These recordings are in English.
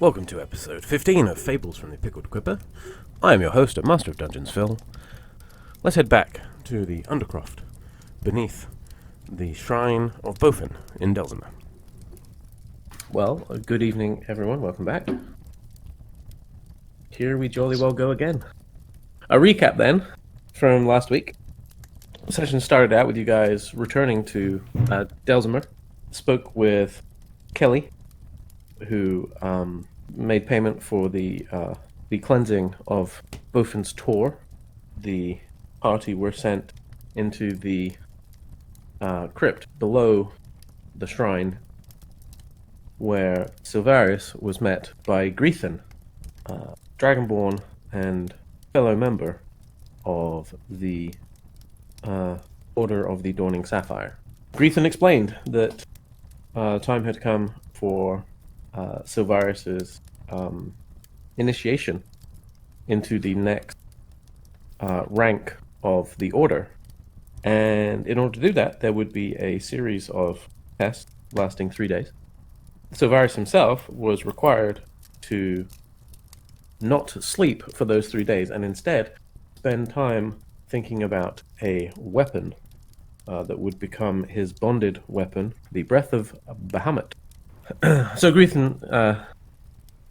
Welcome to episode 15 of Fables from the Pickled Quipper. I am your host and Master of Dungeons, Phil. Let's head back to the Undercroft, beneath the Shrine of Bofin in Delzimer. Well, good evening everyone, welcome back. Here we jolly well go again. A recap then, from last week. The session started out with you guys returning to Delzimer. Spoke with Kelly, who made payment for the cleansing of Bofin's Tor. The party were sent into the crypt below the shrine, where Silvarius was met by Greethan, Dragonborn and fellow member of the Order of the Dawning Sapphire. Greethan explained that time had come for Silvarius's initiation into the next rank of the Order. And in order to do that, there would be a series of tests lasting 3 days. Silvarius himself was required to not sleep for those 3 days, and instead spend time thinking about a weapon that would become his bonded weapon, the Breath of Bahamut. So Greethan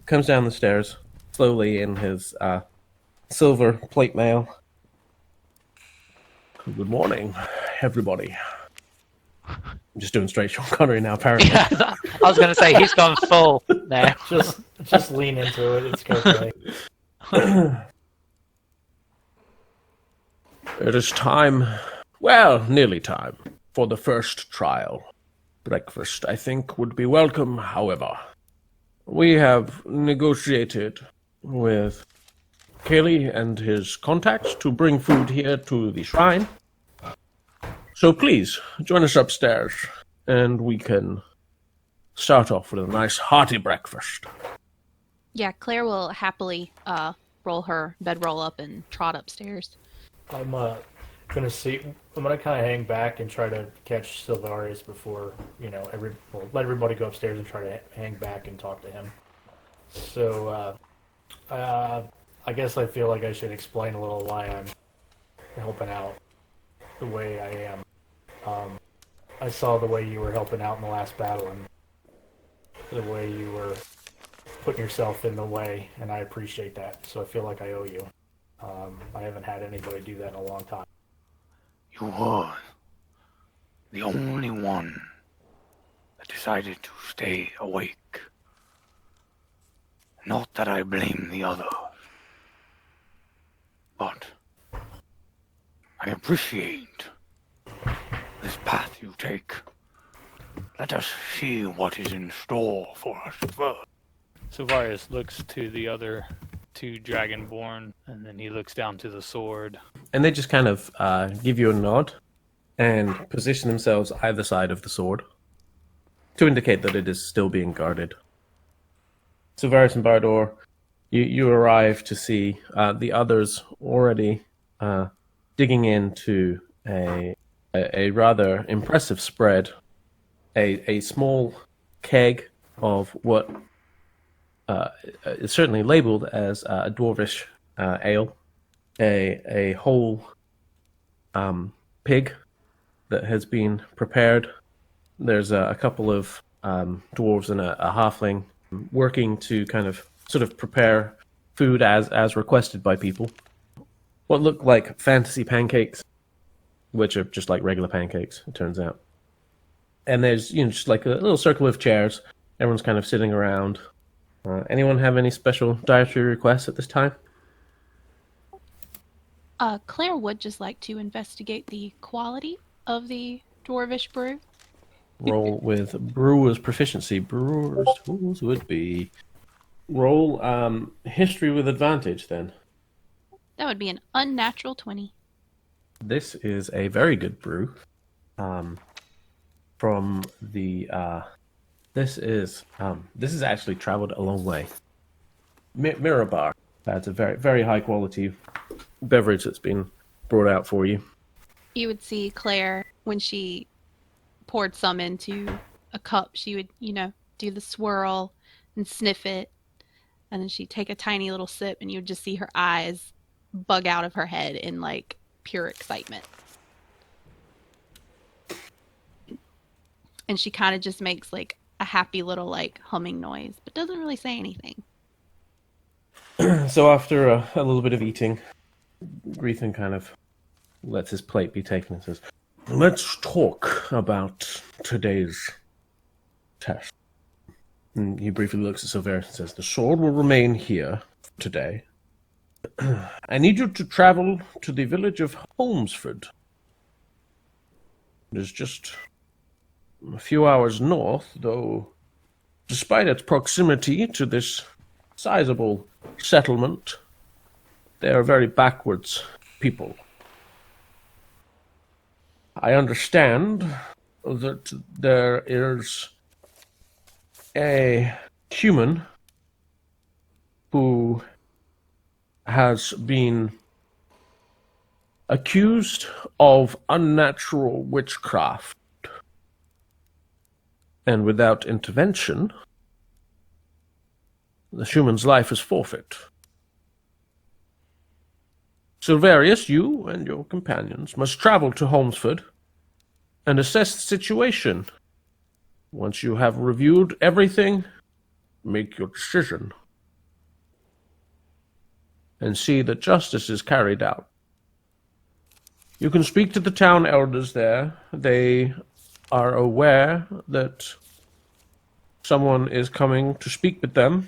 comes down the stairs slowly in his silver plate mail. Good morning, everybody. I'm just doing straight Sean Connery now, apparently. Yeah, I was going to say, he's gone full now. Just lean into it. It's okay. It is time, well, nearly time, for the first trial. Breakfast, I think, would be welcome, however. We have negotiated with Kelly and his contacts to bring food here to the shrine. So please, join us upstairs, and we can start off with a nice hearty breakfast. Yeah, Claire will happily roll her bedroll up and trot upstairs. I'm gonna kind of hang back and try to catch Silvarius before let everybody go upstairs and try to hang back and talk to him. So I guess I feel like I should explain a little why I'm helping out the way I am. I saw the way you were helping out in the last battle and the way you were putting yourself in the way, and I appreciate that. So I feel like I owe you. I haven't had anybody do that in a long time. You were the only one that decided to stay awake. Not that I blame the others, but I appreciate this path you take. Let us see what is in store for us first. Silvarius looks to the other two Dragonborn, and then he looks down to the sword. And they just kind of give you a nod and position themselves either side of the sword to indicate that it is still being guarded. Silvarius and Bardor, you arrive to see the others already digging into a rather impressive spread, a small keg of what is certainly labeled as a dwarvish ale, a whole pig that has been prepared. There's a couple of dwarves and a halfling working to kind of sort of prepare food as requested by people. What look like fantasy pancakes, which are just like regular pancakes, it turns out. And there's just like a little circle of chairs. Everyone's kind of sitting around. Anyone have any special dietary requests at this time? Claire would just like to investigate the quality of the dwarvish brew. Roll with brewer's proficiency. Brewer's tools would be... Roll history with advantage, then. That would be an unnatural 20. This is a very good brew. From the... This is actually traveled a long way. Mirabar. That's a very, very high quality beverage that's been brought out for you. You would see Claire, when she poured some into a cup, she would, do the swirl and sniff it And then she'd take a tiny little sip, and you'd just see her eyes bug out of her head in like pure excitement. And she kind of just makes like a happy little like humming noise, but doesn't really say anything. So after a little bit of eating, Greethan kind of lets his plate be taken and says, "Let's talk about today's test." And he briefly looks at Silveris and says, "The sword will remain here today. I need you to travel to the village of Holmesford. It is just a few hours north, though despite its proximity to this sizable settlement, they are very backwards people. I understand that there is a human who has been accused of unnatural witchcraft, and without intervention, the human's life is forfeit. Silverius, you and your companions must travel to Holmesford and assess the situation. Once you have reviewed everything, make your decision. And see that justice is carried out. You can speak to the town elders there. They are aware that someone is coming to speak with them.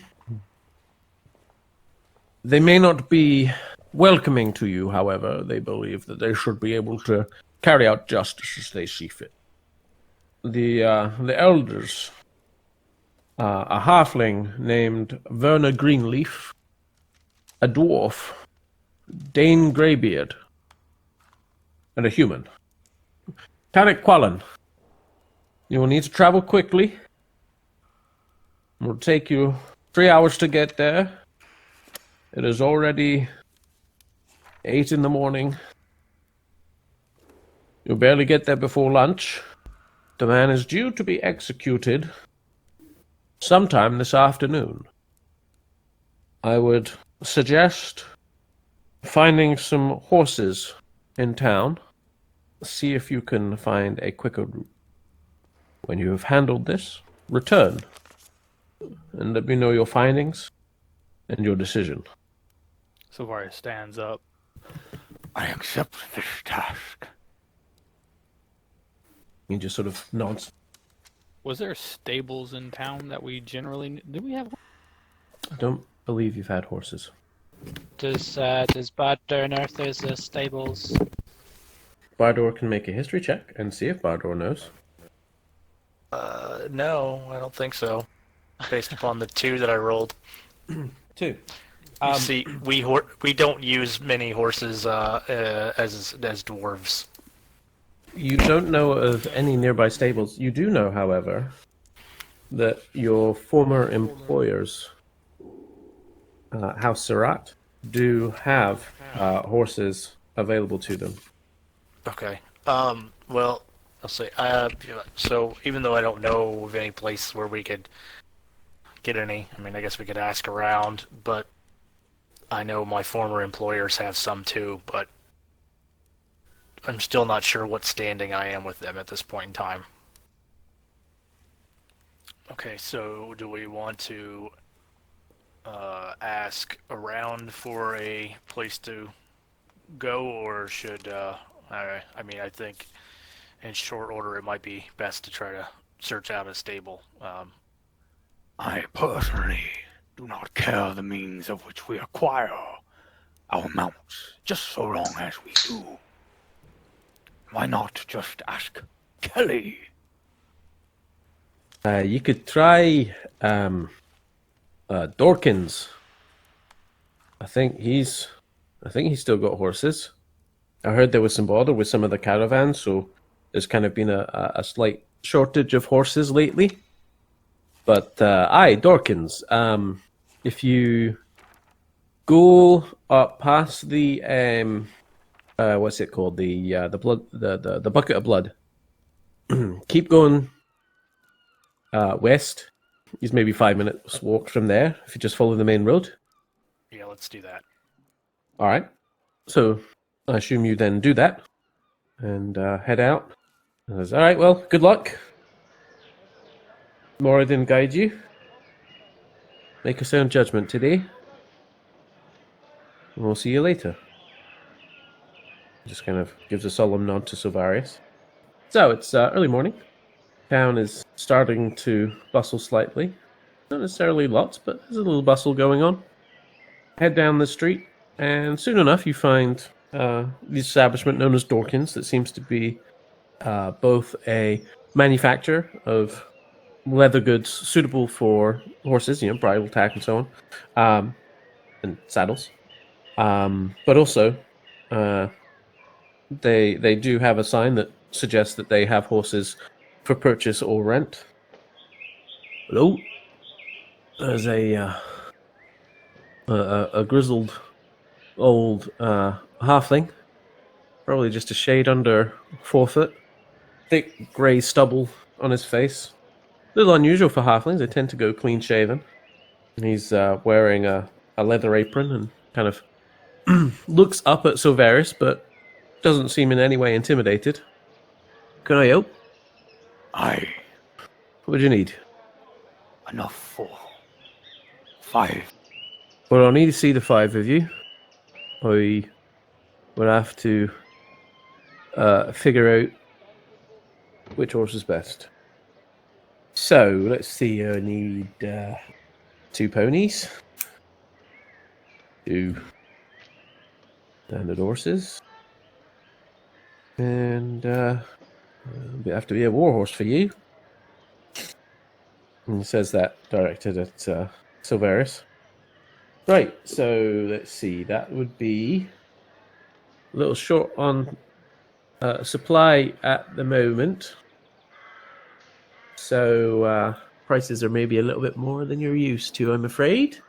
They may not be welcoming to you, however. They believe that they should be able to carry out justice as they see fit. The elders, a halfling named Verna Greenleaf, a dwarf, Dane Greybeard, and a human, Tarek Quallen. You will need to travel quickly. It will take you 3 hours to get there. It is already 8 in the morning. You'll barely get there before lunch. The man is due to be executed sometime this afternoon. I would suggest finding some horses in town. See if you can find a quicker route. When you have handled this, return and let me know your findings and your decision. Silvarius stands up. I accept this task. He just sort of nods. Was there stables in town that we generally... Did we have... I don't believe you've had horses. Does Bardor know if there's stables? Bardor can make a history check and see if Bardor knows. No, I don't think so. Based upon the 2 that I rolled. 2. You see, we don't use many horses as dwarves. You don't know of any nearby stables. You do know, however, that your former employers, House Surat, do have horses available to them. Okay. Well, I'll say. So even though I don't know of any place where we could get any, I mean, I guess we could ask around, but I know my former employers have some too, but I'm still not sure what standing I am with them at this point in time. Okay, so do we want to ask around for a place to go, or should, I mean, I think in short order it might be best to try to search out a stable. I personally do not care the means of which we acquire our mounts, just so long as we do. Why not just ask Kelly? You could try Dorkins. I think he's still got horses. I heard there was some bother with some of the caravans, so there's kind of been a slight shortage of horses lately. But Dorkins. If you go up past the what's it called? The blood, the bucket of blood. Keep going west. He's maybe 5 minutes walk from there if you just follow the main road. Yeah, let's do that. All right. So I assume you then do that and head out. And says, all right, well, good luck. Moradin guide you. Make a sound judgment today. And we'll see you later. Just kind of gives a solemn nod to Silvarius. So it's early morning. Town is starting to bustle slightly. Not necessarily lots, but there's a little bustle going on. Head down the street, and soon enough you find the establishment known as Dorkins that seems to be both a manufacturer of leather goods suitable for horses, bridle tack and so on, and saddles. But also, they do have a sign that suggests that they have horses for purchase or rent. Hello, there's a grizzled old halfling, probably just a shade under 4 foot, thick grey stubble on his face. A little unusual for halflings; they tend to go clean shaven. And he's wearing a leather apron and kind of looks up at Silvarius, but doesn't seem in any way intimidated. Can I help? Aye, What do you need? enough for 5. Well, I'll need to see the 5 of you. I will have to figure out which horse is best. So, let's see, I need 2 ponies. 2 standard horses. And it'll have to be a war horse for you. And he says that directed at Silvarius. Right, so let's see, that would be a little short on supply at the moment. So prices are maybe a little bit more than you're used to, I'm afraid.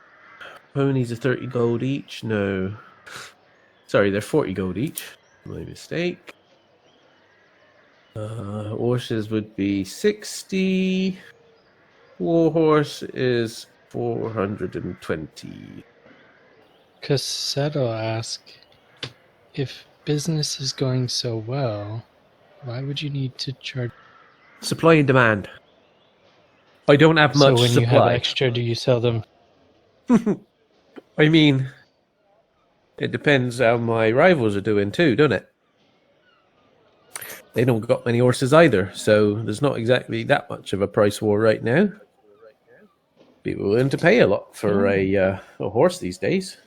Ponies are 30 gold each. No. Sorry, they're 40 gold each. My mistake. Horses would be 60. Warhorse is 420. Cassetto asked, if business is going so well, why would you need to charge? Supply and demand. I don't have much So when you have supply. extra, do you sell them? I mean, it depends how my rivals are doing too, doesn't it? They don't got many horses either, so there's not exactly that much of a price war right now. People are willing to pay a lot for a horse these days.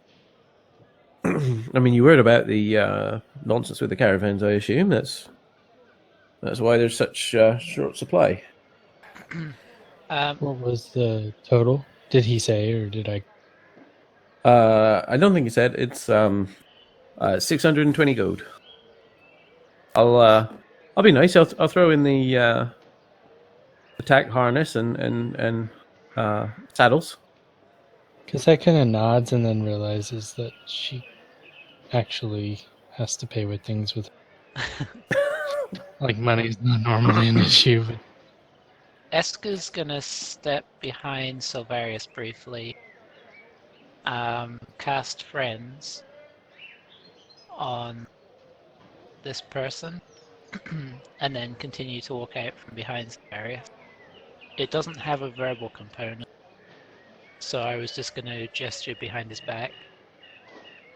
I mean, you heard about the nonsense with the caravans, I assume. That's why there's such short supply. What was the total? Did he say, or did I? I don't think he said. It's 620 gold. I'll be nice. I'll throw in the attack harness and saddles. Cassetto kind of nods and then realizes that she actually has to pay with things with. Like money's not normally an issue, but Esker's gonna step behind Silvarius briefly, cast friends on this person, and then continue to walk out from behind Silvarius. It doesn't have a verbal component, so I was just gonna gesture behind his back,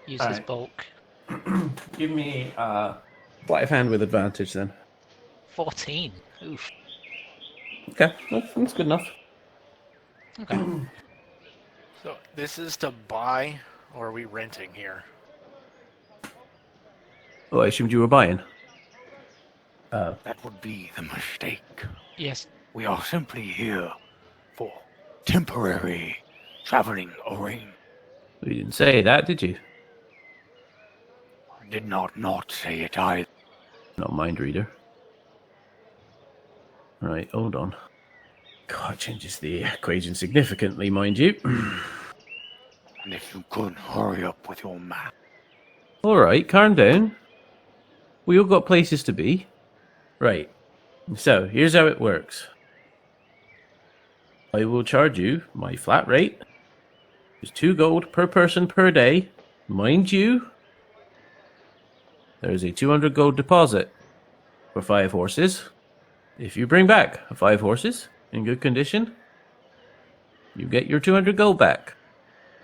use his Alright. bulk. Give me sleight of hand with advantage then. 14. Oof. Okay, that's good enough. Okay. So this is to buy, or are we renting here? Oh, I assumed you were buying. That would be the mistake. Yes. We are simply here for temporary traveling arrangements. You didn't say that, did you? Did not say it either. Not mind reader. Right, hold on. God, it changes the equation significantly, mind you. And if you could hurry up with your map. Alright, calm down. We all got places to be. Right. So, here's how it works. I will charge you my flat rate. It's 2 gold per person per day. Mind you, there's a 200 gold deposit for 5 horses. If you bring back 5 horses in good condition, you get your 200 gold back.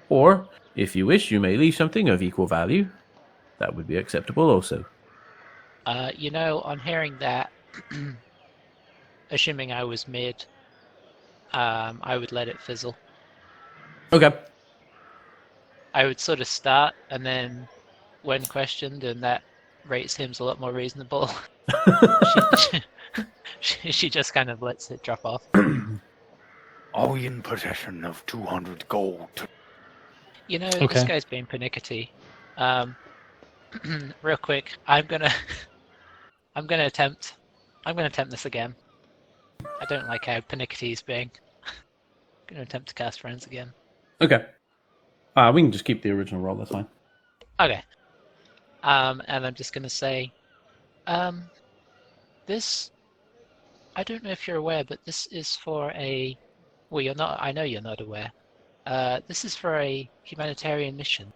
Or, if you wish, you may leave something of equal value. That would be acceptable also. On hearing that, assuming I was mid, I would let it fizzle. Okay. I would sort of start, and then when questioned, and that rate seems a lot more reasonable, she just kind of lets it drop off. Are we in possession of 200 gold? This guy's being pernickety. Real quick, I'm gonna attempt this again. I don't like how pernickety he's being. I'm gonna attempt to cast Friends again. Okay. We can just keep the original roll, that's fine. Okay. And I'm just gonna say, this. I don't know if you're aware, but this is for a. Well, you're not. I know you're not aware. This is for a humanitarian mission,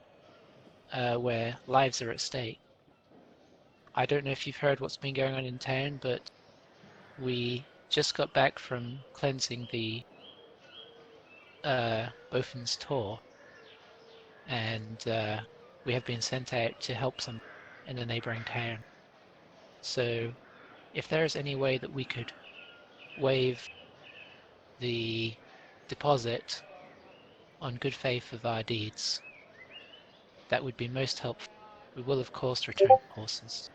where lives are at stake. I don't know if you've heard what's been going on in town, but we just got back from cleansing the Boffin's Tor, and we have been sent out to help some in a neighbouring town. So, if there is any way that we could waive the deposit on good faith of our deeds, that would be most helpful. We will, of course, return horses.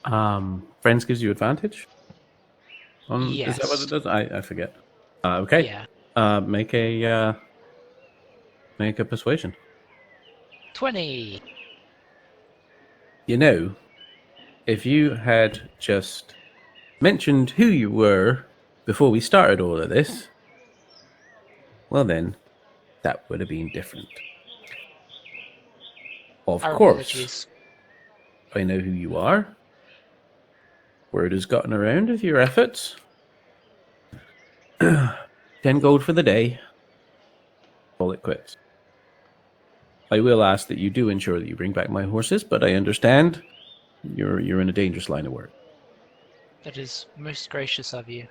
Friends gives you advantage? Yes. Is that what it does? I forget. Okay. Yeah. Make a persuasion. 20! If you had just mentioned who you were before we started all of this, well then, that would have been different. Of Our course, apologies. I know who you are. Word has gotten around of your efforts. 10 gold for the day. Call it quits. I will ask that you do ensure that you bring back my horses, but I understand you're in a dangerous line of work. That is most gracious of you.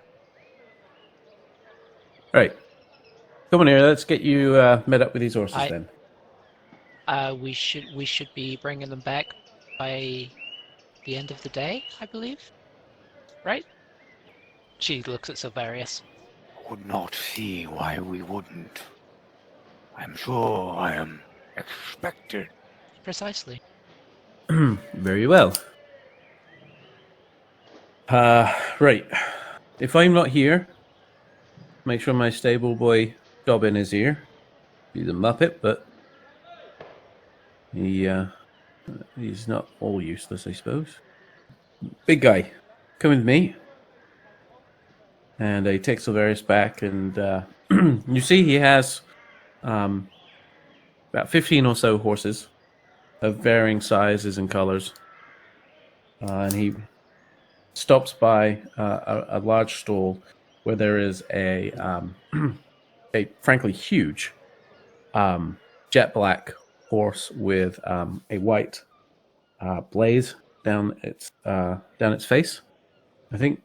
Right. Come on here, let's get you met up with these horses then. We should be bringing them back by the end of the day, I believe. Right? She looks at Silverius. Would not see why we wouldn't. I'm sure I am expected. Precisely. Very well. Right. If I'm not here, make sure my stable boy Dobbin is here. He's a muppet, but he's not all useless, I suppose. Big guy, come with me. And I take Silverius back, and you see he has about 15 or so horses of varying sizes and colors. And he stops by a large stall where there is a frankly huge jet black horse with a white blaze down its face. I think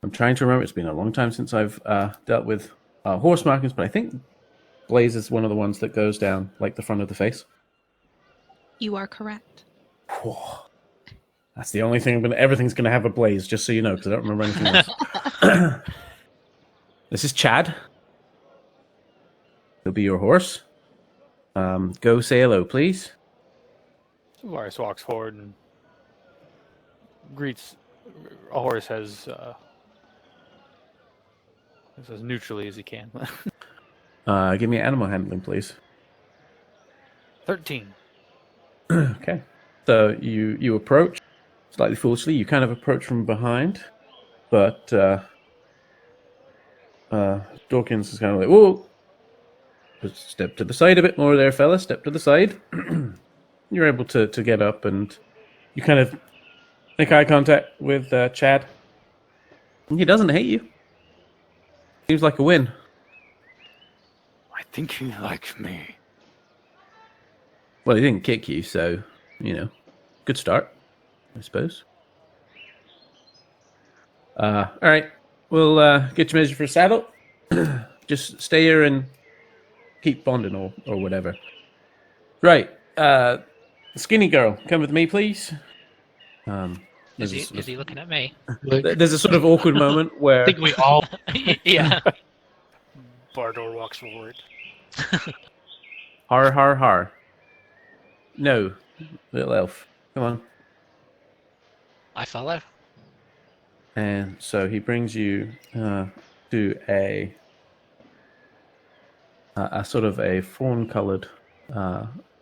I'm trying to remember. It's been a long time since I've dealt with horse markings, but I think blaze is one of the ones that goes down like the front of the face. You are correct. That's the only thing. Everything's going to have a blaze, just so you know, because I don't remember anything else. This is Chad. He'll be your horse. Go say hello, please. Varus walks forward and greets a horse as neutrally as he can. Give me animal handling, please. 13. Okay. So you approach slightly foolishly. You kind of approach from behind, but Dawkins is kind of like, whoa, just step to the side a bit more there, fella. Step to the side. You're able to get up, and you kind of make eye contact with Chad. He doesn't hate you. Seems like a win. I think he likes me. Well, he didn't kick you, so, good start, I suppose. All right. We'll get you measured for a saddle. Just stay here and keep bonding or whatever. Right. Skinny girl, come with me, please. Is he looking at me? There's a sort of awkward moment I where think we all. Yeah. Bardor walks forward. har har har. No, little elf, come on. I follow. And so he brings you to a sort of a fawn-colored,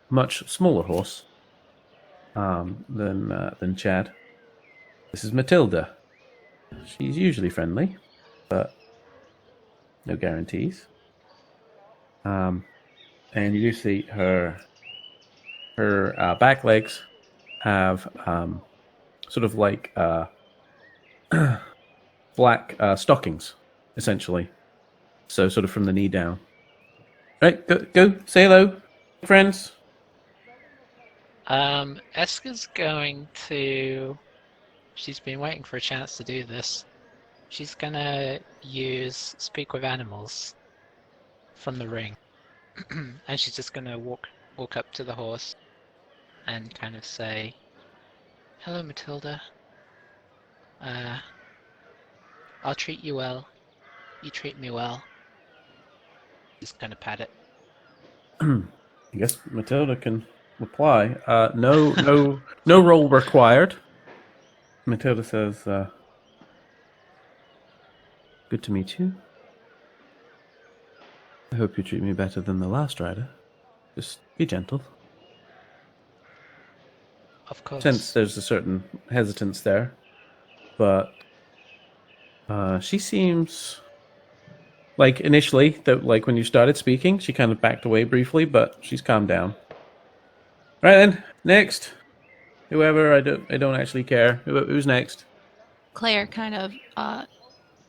much smaller horse than Chad. This is Matilda. She's usually friendly, but no guarantees. And you do see her back legs have sort of like black stockings, essentially. So sort of from the knee down. Right, go, say hello, friends. Eska's going to. She's been waiting for a chance to do this. She's gonna use Speak with Animals from the ring. And she's just gonna walk up to the horse and kind of say, "Hello, Matilda. I'll treat you well. You treat me well." Just gonna pat it. I guess Matilda can reply. No roll required. Matilda says, "Good to meet you. I hope you treat me better than the last rider. Just be gentle." Of course. Since there's a certain hesitance there, but she seems like initially that like when you started speaking, she kind of backed away briefly, but she's calmed down. Right then, next, whoever I don't actually care. Who's next? Claire kind of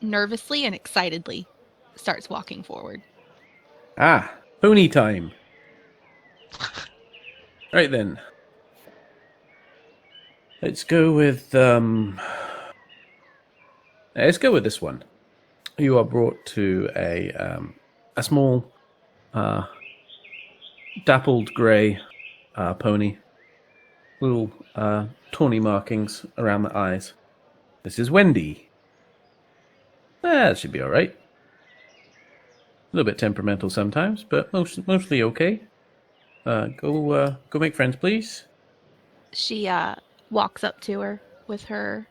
nervously and excitedly starts walking forward. Ah, pony time. Right then. Let's go with this one. You are brought to a small dappled grey pony. Little tawny markings around the eyes. This is Wendy. That should be alright. A little bit temperamental sometimes, but mostly okay. Go make friends, please. She walks up to her with her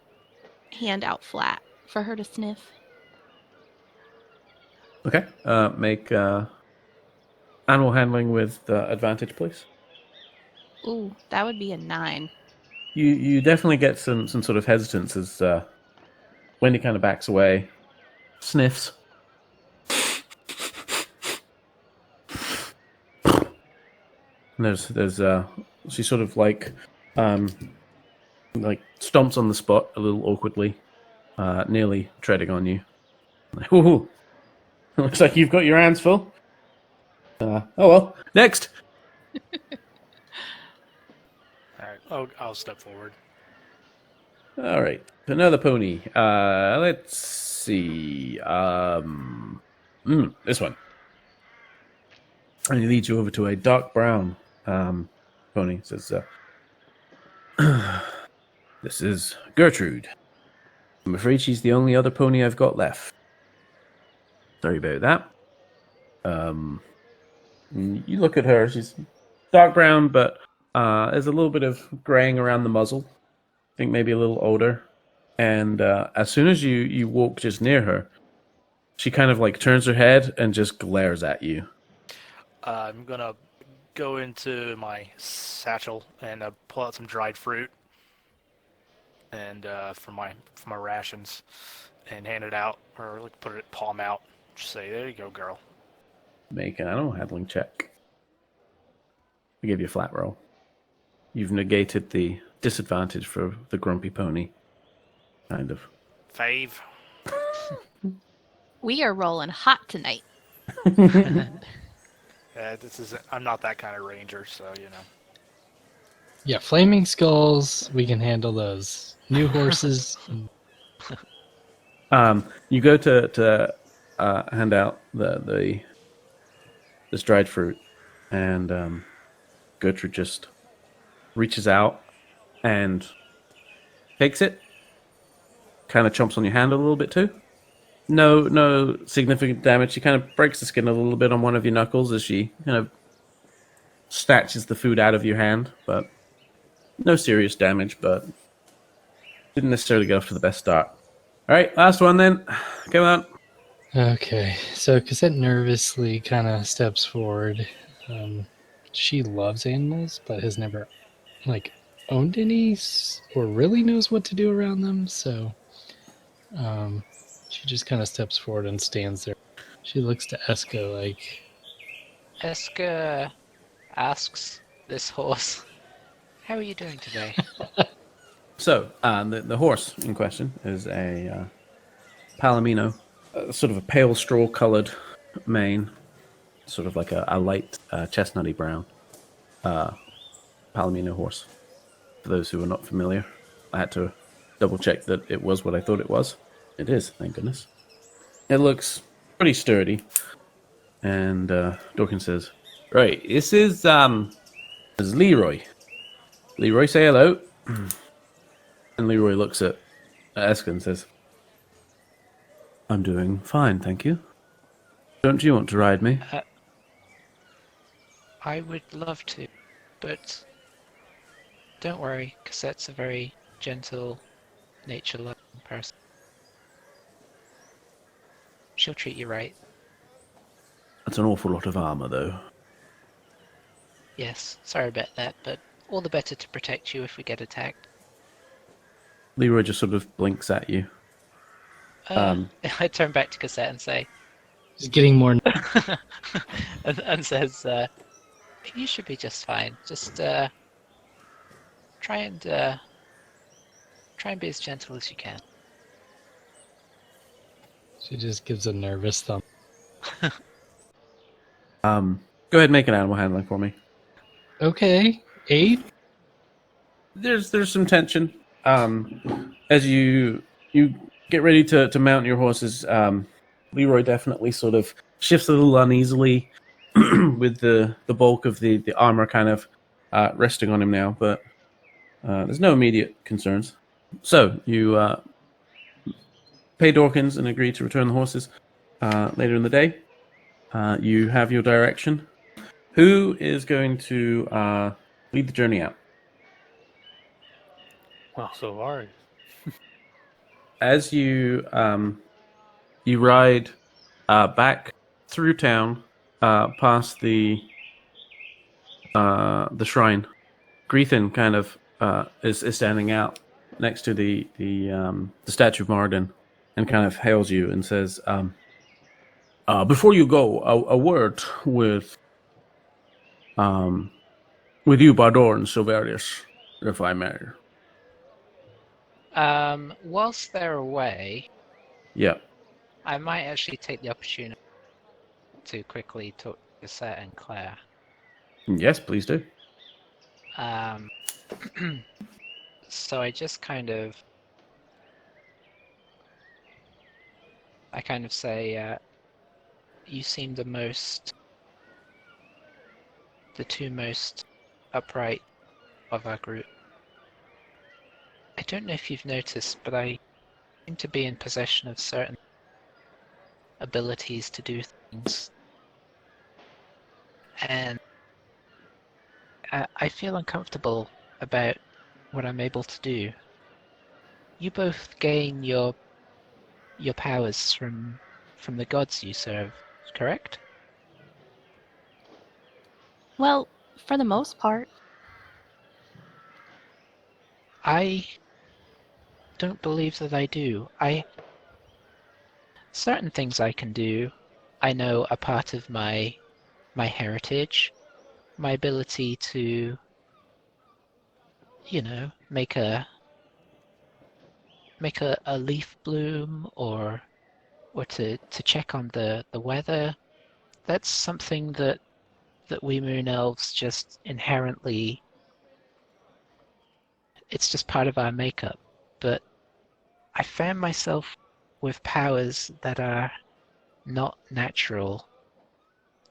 hand out flat for her to sniff. Okay. Make animal handling with advantage, please. Ooh, that would be a 9. You definitely get some sort of hesitance as Wendy kind of backs away, sniffs. And there's she sort of like stomps on the spot a little awkwardly, nearly treading on you. Ooh, looks like you've got your hands full. Oh well, next. Alright, I'll step forward. All right, another pony. Let's see. This one. And he leads you over to a dark brown pony. Says, "This is Gertrude. I'm afraid she's the only other pony I've got left. Sorry about that." You look at her. She's dark brown, but there's a little bit of graying around the muzzle. I think maybe a little older. And as soon as you walk just near her, she kind of like turns her head and just glares at you. I'm gonna go into my satchel and pull out some dried fruit and for my rations and hand it out, or like put it palm out. Just say, "There you go, girl." Make an animal handling check. I give you a flat roll. You've negated the disadvantage for the grumpy pony. Kind of. 5. We are rolling hot tonight. Yeah, I'm not that kind of ranger, so you know. Yeah, flaming skulls, we can handle those. New horses, You go to hand out this dried fruit, and Gertrude just reaches out and takes it. Kind of chomps on your hand a little bit too. No significant damage. She kind of breaks the skin a little bit on one of your knuckles as she kind of snatches the food out of your hand, but no serious damage. But didn't necessarily get off to the best start. All right, last one then. Come on. Okay, so Cassette nervously kind of steps forward. She loves animals, but has never, owned any or really knows what to do around them. So, she just kind of steps forward and stands there. She looks to Eska like, Eska asks this horse, "How are you doing today?" So the horse in question is a Palomino, sort of a pale straw-colored mane, sort of like a light chestnutty brown Palomino horse. For those who are not familiar, I had to double check that it was what I thought it was. It is, thank goodness. It looks pretty sturdy. And Dorkin says, "Right, this is Leroy. Leroy, say hello." And Leroy looks at Eska and says, "I'm doing fine, thank you. Don't you want to ride me?" I would love to, but don't worry, Cassette's a very gentle, nature-loving person. She'll treat you right. That's an awful lot of armor, though. Yes, sorry about that, but all the better to protect you if we get attacked. Leroy just sort of blinks at you. I turn back to Cassette and say, she's getting more. and says, "You should be just fine. Just try and be as gentle as you can." She just gives a nervous thumb. Go ahead and make an animal handling for me. Okay, 8. There's some tension. As you get ready to mount your horses, Leroy definitely sort of shifts a little uneasily with the bulk of the armor kind of resting on him now, but there's no immediate concerns. So you pay Dawkins and agree to return the horses later in the day. You have your direction. Who is going to lead the journey out? Well, so are As you ride back through town, past the shrine, Greethin kind of is standing out next to the statue of Marden, and kind of hails you and says, "Before you go, a word with you, Bardor and Silverius, if I may." Whilst they're away, Yeah. I might actually take the opportunity to quickly talk to Cassette and Claire. Yes, please do. So I just kind of say, you seem the two most upright of our group. I don't know if you've noticed, but I seem to be in possession of certain abilities to do things. And I feel uncomfortable about what I'm able to do. You both gain your powers from the gods you serve, correct? Well, for the most part. I don't believe that I do. Certain things I can do, I know are part of my heritage, my ability to, make a leaf bloom or or to check on the weather. That's something that we moon elves just inherently, it's just part of our makeup. But I found myself with powers that are not natural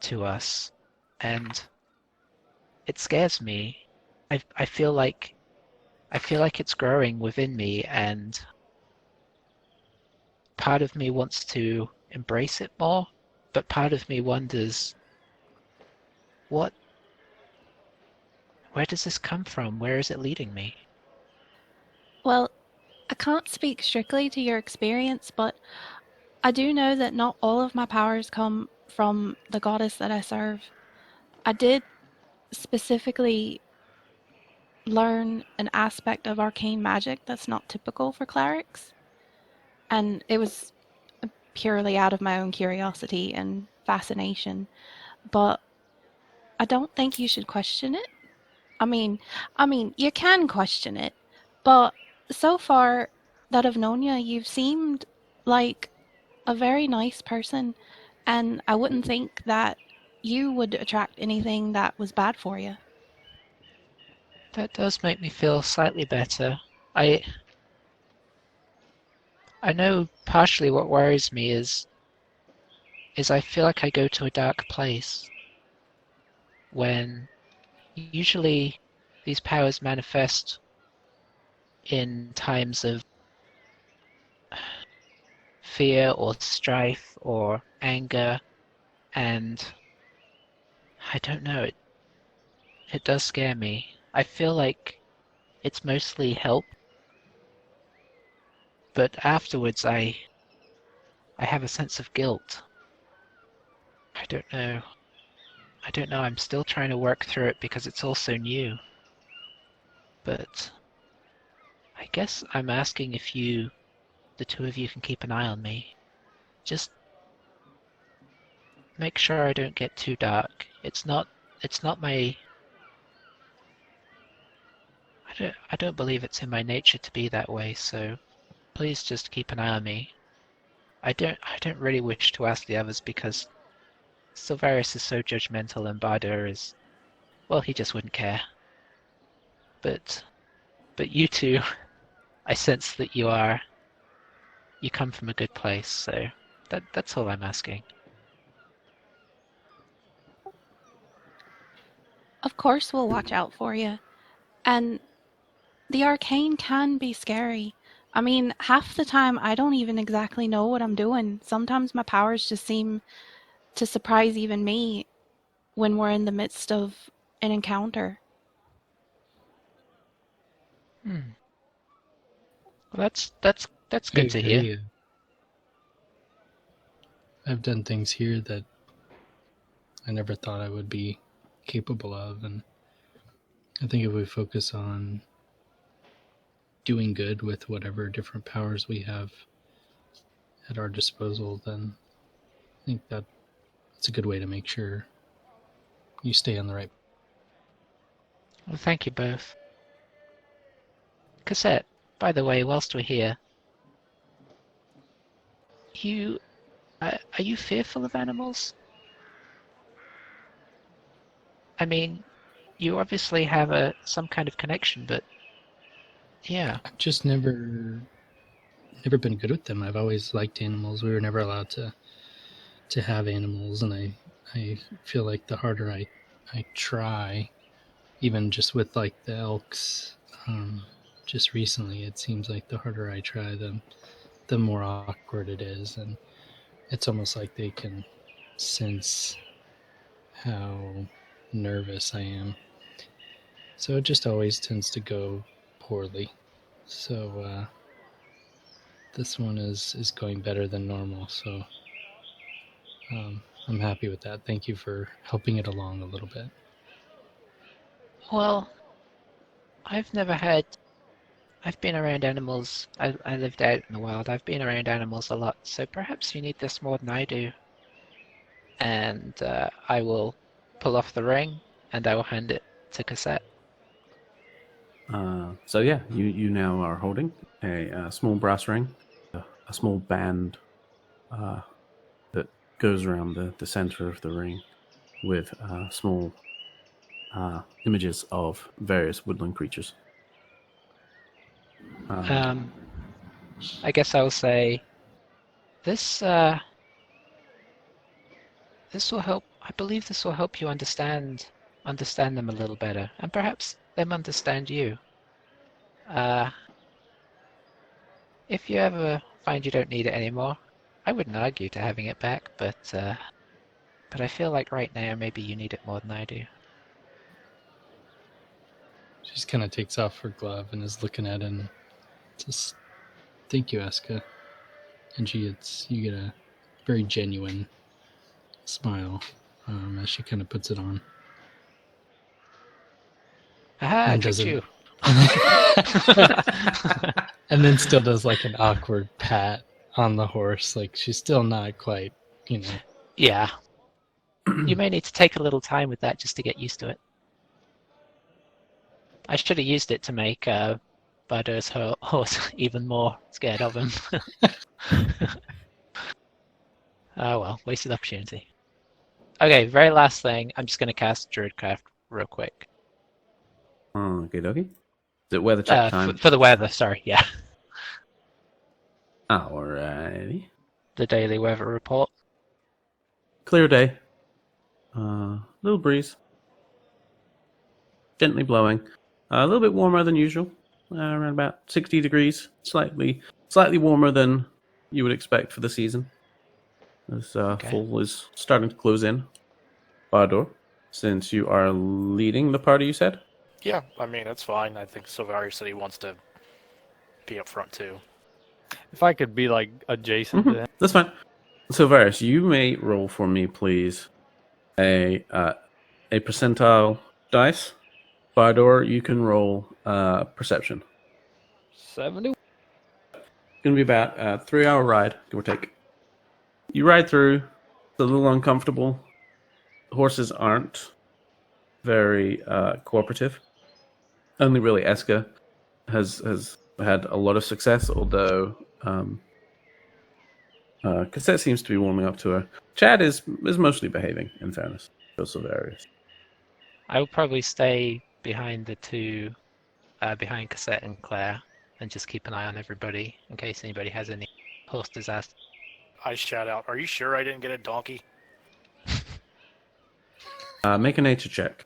to us, and it scares me. I feel like it's growing within me, and part of me wants to embrace it more, but part of me wonders, where does this come from? Where is it leading me? Well, I can't speak strictly to your experience, but I do know that not all of my powers come from the goddess that I serve. I did specifically learn an aspect of arcane magic that's not typical for clerics, and it was purely out of my own curiosity and fascination. But I don't think you should question it. I mean, you can question it, but so far that I've known you, you've seemed like a very nice person, and I wouldn't think that you would attract anything that was bad for you. That does make me feel slightly better. I know partially what worries me is I feel like I go to a dark place when usually these powers manifest in times of fear or strife or anger, and I don't know, it does scare me. I feel like it's mostly help, but afterwards I have a sense of guilt. I don't know. I'm still trying to work through it because it's all so new. But I guess I'm asking if the two of you can keep an eye on me. Just make sure I don't get too dark. It's not my... I don't believe it's in my nature to be that way, so please just keep an eye on me. I don't really wish to ask the others because Silverius is so judgmental and Bardur is... well, he just wouldn't care. But you two, I sense that you come from a good place, so that's all I'm asking. Of course we'll watch out for you. And the arcane can be scary. I mean, half the time I don't even exactly know what I'm doing. Sometimes my powers just seem to surprise even me when we're in the midst of an encounter. Well, that's good to hear. I've done things here that I never thought I would be capable of, and I think if we focus on doing good with whatever different powers we have at our disposal, then I think that's a good way to make sure you stay on the right. Well, thank you both. Cassette, by the way, whilst we're here, are you fearful of animals? I mean, you obviously have some kind of connection, but yeah. I've just never been good with them. I've always liked animals. We were never allowed to have animals, and I feel like the harder I try, even just with like the elks, just recently, it seems like the harder I try, the more awkward it is, and it's almost like they can sense how nervous I am. So it just always tends to go poorly. So this one is going better than normal, so I'm happy with that. Thank you for helping it along a little bit. Well, I've been around animals. I lived out in the wild. I've been around animals a lot, so perhaps you need this more than I do. And I will pull off the ring, and I will hand it to Cassette. So yeah, you now are holding a small brass ring, a small band that goes around the center of the ring with small images of various woodland creatures. I guess I'll say this. This will help. I believe this will help you understand them a little better, and perhaps them understand you. If you ever find you don't need it anymore, I wouldn't argue to having it back, but I feel like right now maybe you need it more than I do. She just kind of takes off her glove and is looking at it and just, thank you, Eska. And you get a very genuine smile as she kind of puts it on. Aha, I And tricked doesn't- you. And then still does like an awkward pat on the horse. Like she's still not quite, Yeah. You may need to take a little time with that just to get used to it. I should have used it to make Bardur's horse even more scared of him. Oh well, wasted opportunity. Okay, very last thing. I'm just going to cast Druidcraft real quick. Okay, dokie. Is it weather check time? For the weather, sorry, yeah. Alrighty. The daily weather report. Clear day. Little breeze. Gently blowing. A little bit warmer than usual. Around about 60 degrees. Slightly warmer than you would expect for the season. As fall is starting to close in. Bardur, since you are leading the party, you said? Yeah, I mean, that's fine. I think Silvari said he wants to be up front, too. If I could be like adjacent to him. That's fine. So, Varys, you may roll for me, please, a percentile dice. Bardur, you can roll perception. 70? It's going to be about a 3-hour ride, give or take. You ride through. It's a little uncomfortable. The horses aren't very cooperative. Only really Eska has had a lot of success, although Cassette seems to be warming up to her. Chad is mostly behaving, in fairness. Also various. I will probably stay behind the two, behind Cassette and Claire, and just keep an eye on everybody in case anybody has any horse disaster. I shout out, "Are you sure I didn't get a donkey?" Make a nature check.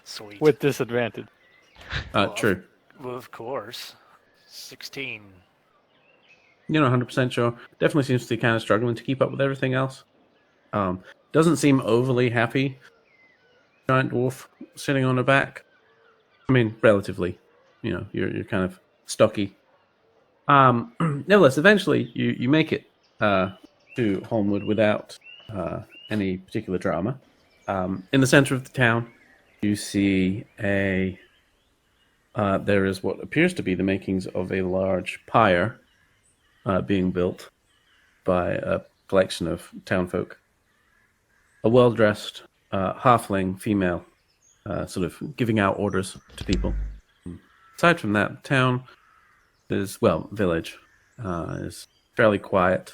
Sweet. With disadvantage. True. Well, of course. 16. You're not 100% sure. Definitely seems to be kind of struggling to keep up with everything else. Doesn't seem overly happy. Giant dwarf sitting on her back. I mean, relatively. You're kind of stocky. Nevertheless, eventually you make it to Hornwood without any particular drama. In the center of the town, you see there is what appears to be the makings of a large pyre being built by a collection of townfolk. A well-dressed halfling female sort of giving out orders to people. Aside from that, the town village is fairly quiet.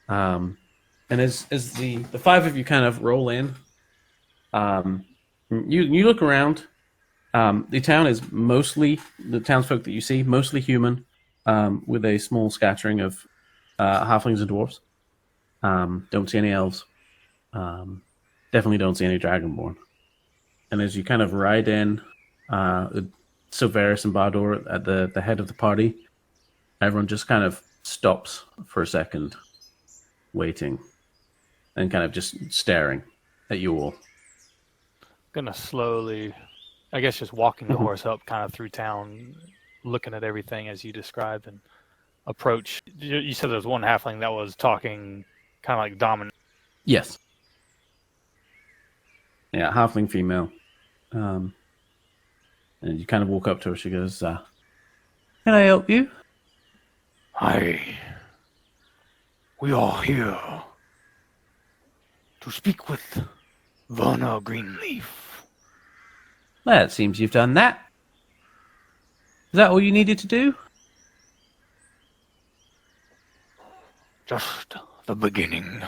And as the five of you kind of roll in, you look around. The town is mostly, the townsfolk that you see, mostly human, with a small scattering of halflings and dwarves. Don't see any elves. Definitely don't see any dragonborn. And as you kind of ride in, Silveris and Bardur at the head of the party, everyone just kind of stops for a second, waiting, and kind of just staring at you all. Gonna slowly, I guess, just walking the horse up kind of through town, looking at everything as you described, and approach. You said there was one halfling that was talking kind of like dominant. Yes. Yeah, halfling female. And you kind of walk up to her. She goes, "Can I help you?" We are here to speak with Verna Greenleaf. Well, it seems you've done that. Is that all you needed to do? just the beginning.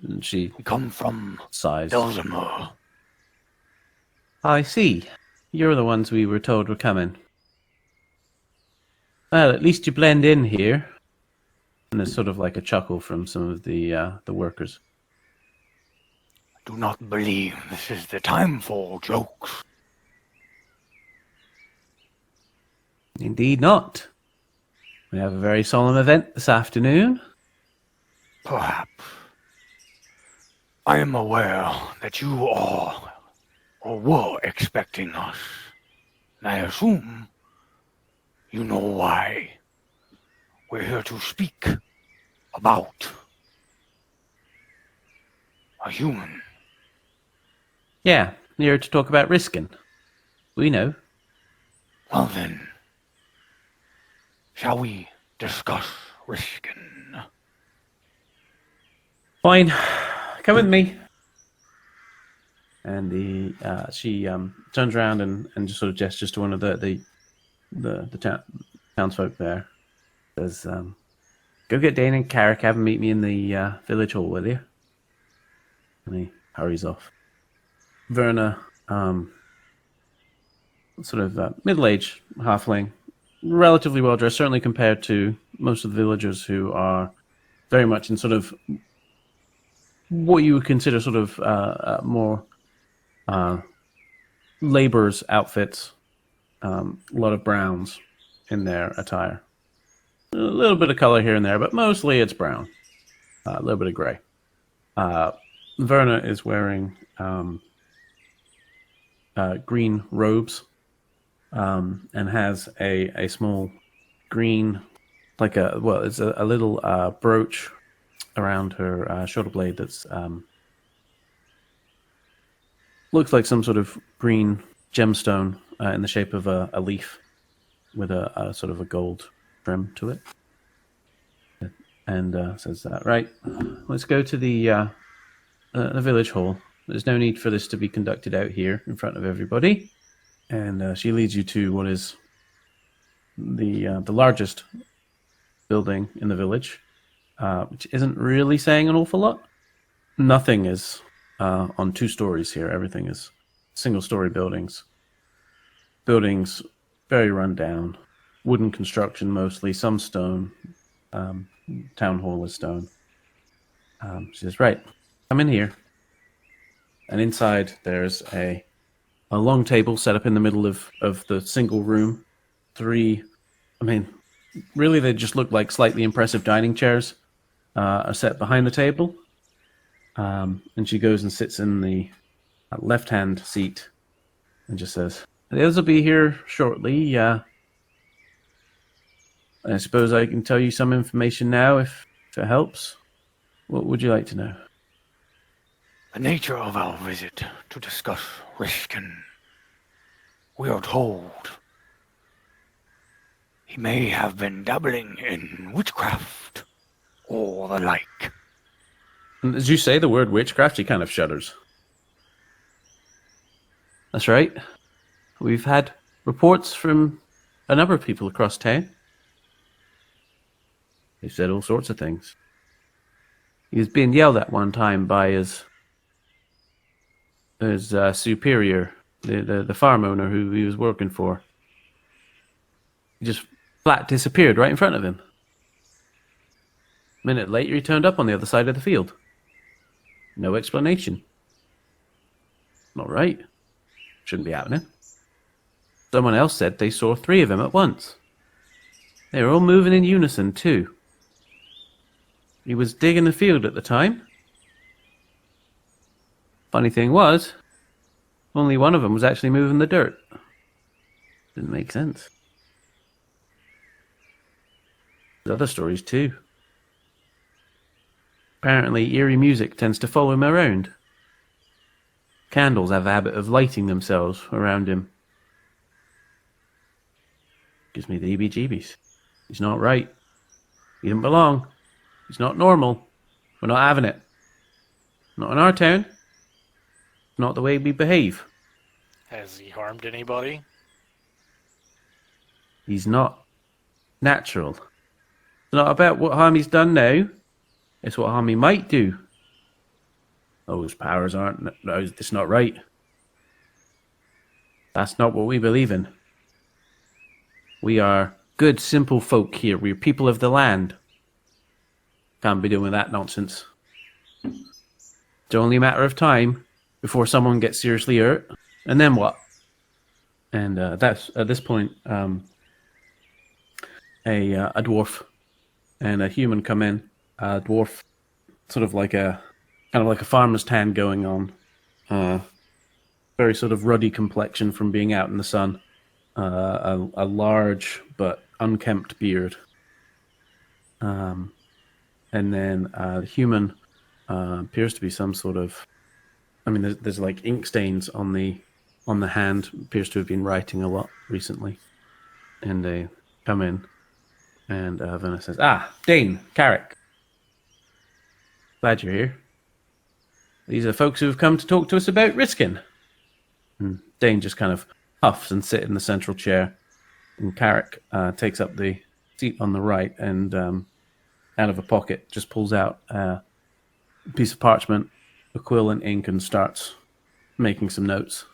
And she We come from sighs. Delzimer. I see. You're the ones we were told were coming. Well, at least you blend in here. And there's sort of like a chuckle from some of the workers. Do not believe this is the time for jokes. Indeed not. We have a very solemn event this afternoon. Perhaps. I am aware that you are or were expecting us. And I assume you know why. We're here to speak about a human. Yeah, you're here to talk about risking. We know. Well then, shall we discuss risking? Fine. Come with me. And she turns around and just sort of gestures to one of the townsfolk there. Says, go get Dane and Carrick, have them meet me in the village hall, will you? And he hurries off. Verna, sort of middle-aged halfling, relatively well-dressed, certainly compared to most of the villagers who are very much in sort of what you would consider sort of more laborers' outfits. A lot of browns in their attire. A little bit of color here and there, but mostly it's brown. A little bit of gray. Verna is wearing green robes and has a small green, like it's a little brooch around her shoulder blade that's looks like some sort of green gemstone in the shape of a leaf with a sort of a gold trim to it. And says that, right, let's go to the village hall. There's no need for this to be conducted out here in front of everybody. And she leads you to what is the largest building in the village, which isn't really saying an awful lot. Nothing is on 2 stories here. Everything is single-story buildings. Buildings very run down, wooden construction mostly, some stone. Town hall is stone. She says, right, come in here. And inside there's a long table set up in the middle of the single room. 3, really they just look like slightly impressive dining chairs are set behind the table. And she goes and sits in the left-hand seat and just says, the others will be here shortly. I suppose I can tell you some information now if it helps. What would you like to know? The nature of our visit to discuss Rishkin. We are told he may have been dabbling in witchcraft or the like. And as you say the word witchcraft, she kind of shudders. That's right. We've had reports from a number of people across town. They've said all sorts of things. He was being yelled at one time by his superior, the farm owner who he was working for. He just flat disappeared right in front of him. A minute later, he turned up on the other side of the field. No explanation. Not right. Shouldn't be happening. Someone else said they saw 3 of him at once. They were all moving in unison, too. He was digging the field at the time. Funny thing was, only one of them was actually moving the dirt. Didn't make sense. There's other stories, too. Apparently, eerie music tends to follow him around. Candles have a habit of lighting themselves around him. Gives me the heebie-jeebies. He's not right. He didn't belong. He's not normal. We're not having it. Not in our town. Not the way we behave. Has he harmed anybody? He's not natural. It's not about what harm he's done now. It's what harm he might do. Those powers aren't... No, it's not right. That's not what we believe in. We are good, simple folk here. We're people of the land. Can't be doing that nonsense. It's only a matter of time before someone gets seriously hurt. And then what? And that's, at this point, a dwarf and a human come in. A dwarf, sort of like a farmer's tan going on. Very sort of ruddy complexion from being out in the sun. A large but unkempt beard. And then the human appears to be some sort of... I mean, there's like ink stains on the hand. Appears to have been writing a lot recently. And they come in, and Vanna says, Dane, Carrick. Glad you're here. These are folks who have come to talk to us about Riskin. And Dane just kind of huffs and sits in the central chair. And Carrick takes up the seat on the right and out of a pocket just pulls out a piece of parchment, a quill and ink, and starts making some notes.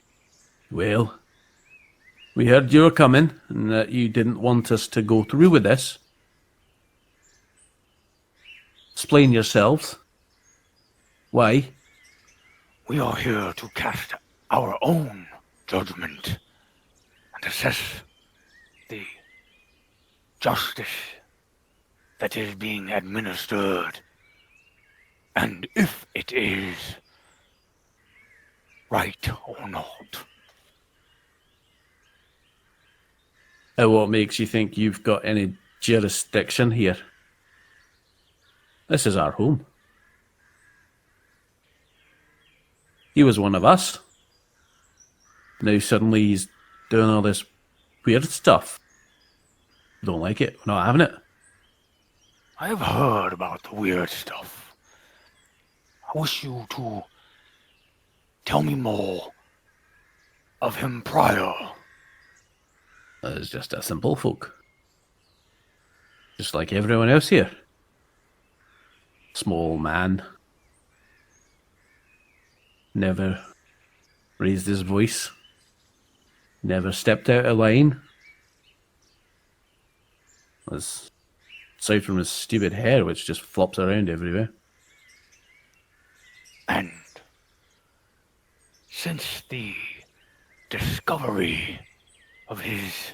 Well, we heard you were coming and that you didn't want us to go through with this. Explain yourselves. Why? We are here to cast our own judgment and assess the justice that is being administered, and if it is right or not. And what makes you think you've got any jurisdiction here? This is our home. He was one of us. Now suddenly he's doing all this weird stuff. Don't like it. We're not having it. I have heard about the weird stuff. I wish you to tell me more of him prior. It's just a simple folk. Just like everyone else here. Small man. Never raised his voice. Never stepped out of line. Aside from his stupid hair, which just flops around everywhere. And since the discovery of his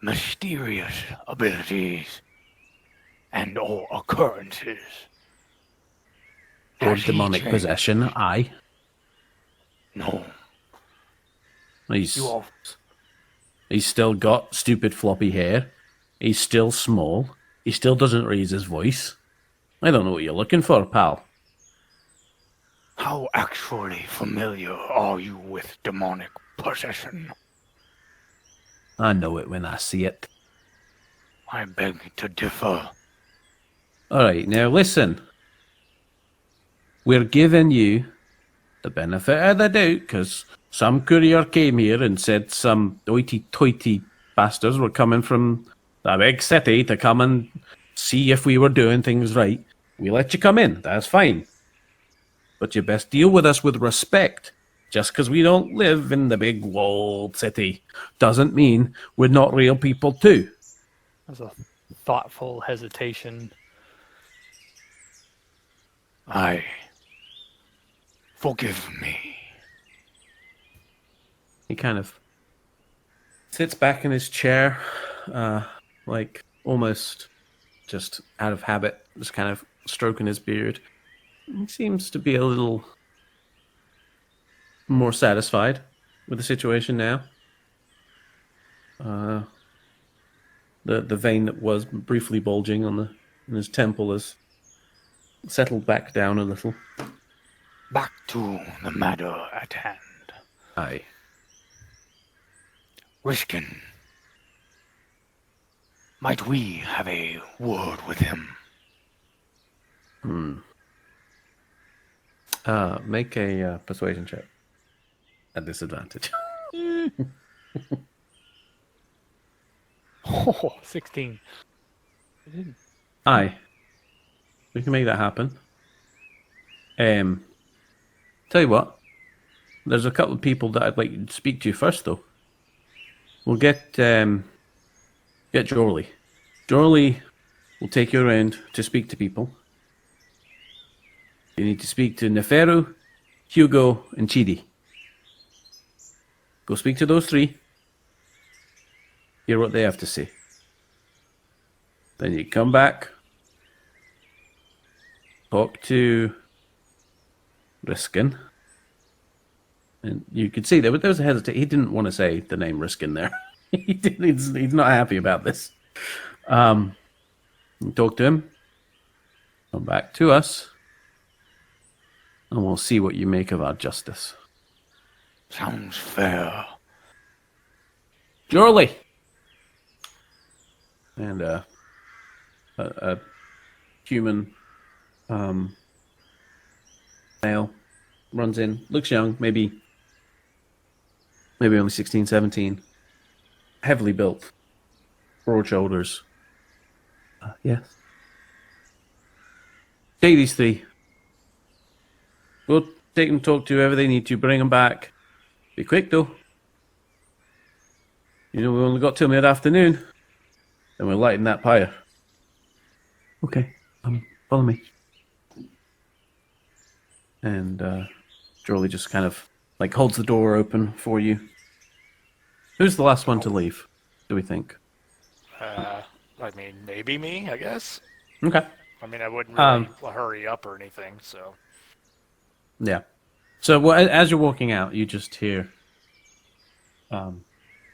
mysterious abilities and all occurrences, Or has he demonic changed? possession, aye. No. He's You all still got stupid floppy hair. He's still small. He still doesn't raise his voice. I don't know what you're looking for, pal. How actually familiar are you with demonic possession? I know it when I see it. I beg to differ. Alright, now listen. We're giving you the benefit of the doubt, because some courier came here and said some hoity-toity bastards were coming from the big city to come and see if we were doing things right. We let you come in, that's fine. But you best deal with us with respect. Just because we don't live in the big walled city doesn't mean we're not real people too. There's a thoughtful hesitation. Forgive me. He kind of sits back in his chair, like almost just out of habit, just kind of stroking his beard. He seems to be a little more satisfied with the situation now. The vein that was briefly bulging on his temple has settled back down a little. Back to the matter at hand. Aye. Riskin, might we have a word with him? Make a persuasion check. At disadvantage. Oh, 16. Aye. We can make that happen. Tell you what. There's a couple of people that I'd like to speak to first, though. We'll get Jorley. Jorley will take you around to speak to people. You need to speak to Neferu, Hugo, and Chidi. Go speak to those three. Hear what they have to say. Then you come back. Talk to Riskin. And you could see there was a hesitation. He didn't want to say the name Riskin there. He's not happy about this. Talk to him. Come back to us. And we'll see what you make of our justice. Sounds fair. Jorley! And a human male runs in. Looks young, maybe only 16, 17. Heavily built. Broad shoulders. Yes. Take these three. Go take them, talk to whoever they need to. Bring them back. Be quick, though. You know, we only got till mid-afternoon. And we're lighting that pyre. Okay. Follow me. And Jorley just kind of like holds the door open for you. Who's the last one to leave, do we think? I mean, maybe me, I guess. Okay. I mean, I wouldn't really hurry up or anything, so. Yeah. So as you're walking out, you just hear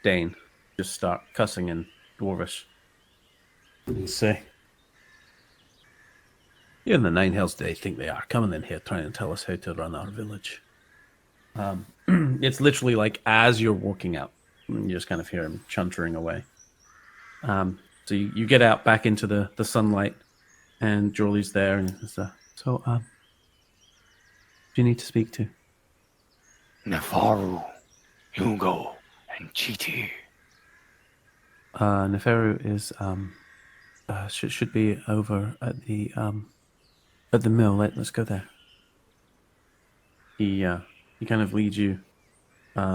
Dane just start cussing in Dwarvish. And say, "You and the Nine Hells they think they are coming in here trying to tell us how to run our village." It's literally like as you're walking out, you just kind of hear him chuntering away. So you get out back into the sunlight, and Jorley's there, and it's so do you need to speak to? Nefaru, Hugo, and Chiti. Neferu is should be over at the mill. Let's go there. He kind of leads you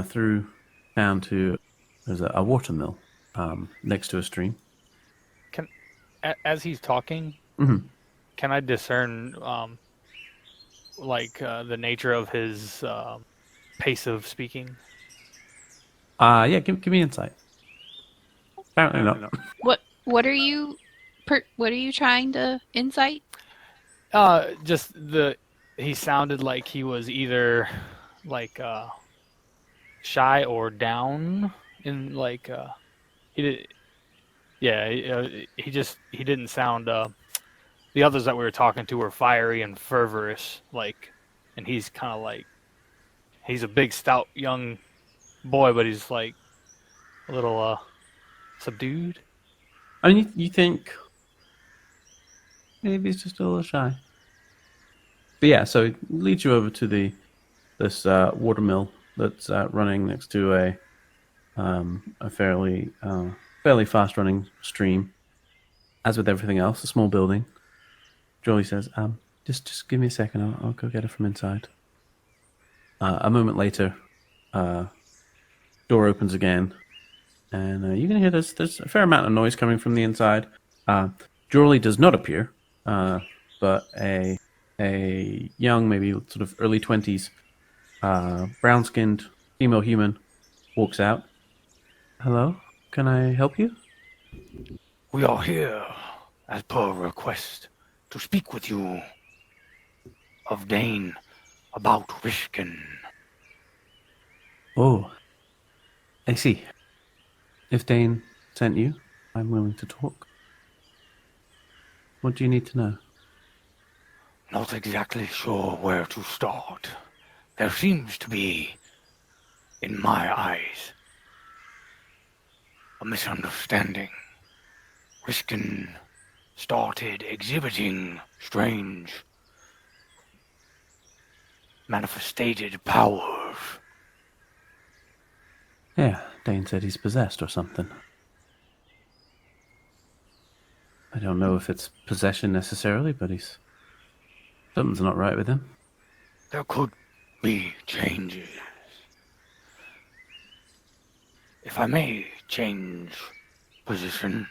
through down to there's a water mill next to a stream. As he's talking, Mm-hmm. can I discern the nature of his pace of speaking? Yeah, give me insight. Apparently not. What are you trying to insight? He sounded like he was either shy or down in he didn't sound the others that we were talking to were fiery and fervorous, and he's kind of he's a big stout young boy, but he's a little subdued. I mean, you think maybe he's just a little shy. But yeah, so it leads you over to this water mill that's running next to a fairly fast running stream. As with everything else, a small building. Jorley says, just give me a second, I'll go get it from inside. A moment later, door opens again, and you can hear there's a fair amount of noise coming from the inside. Jorley does not appear, but a young, maybe sort of early 20s, brown-skinned female human walks out. "Hello, can I help you?" We are here, as per request, to speak with you of Dane about Rishkin. Oh, I see. If Dane sent you, I'm willing to talk. What do you need to know? Not exactly sure where to start. There seems to be, in my eyes, a misunderstanding. Rishkin started exhibiting strange manifested powers. Yeah, Dane said he's possessed or something. I don't know if it's possession necessarily, but something's not right with him. There could be changes. If I may change position,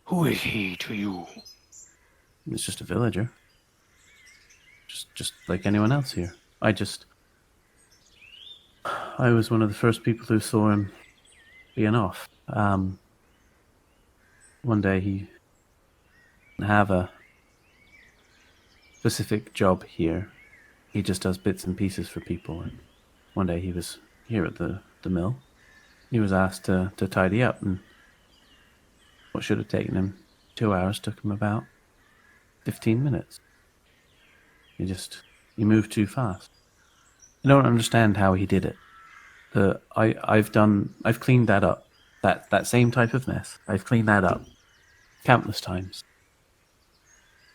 who is he to you? He's just a villager. Just like anyone else here. I was one of the first people who saw him being off. One day he didn't have a specific job here. He just does bits and pieces for people. And one day he was here at the mill. He was asked to tidy up, and what should have taken him 2 hours took him about 15 minutes. He moved too fast. I don't understand how he did it. I've cleaned that up. That same type of mess. I've cleaned that up countless times.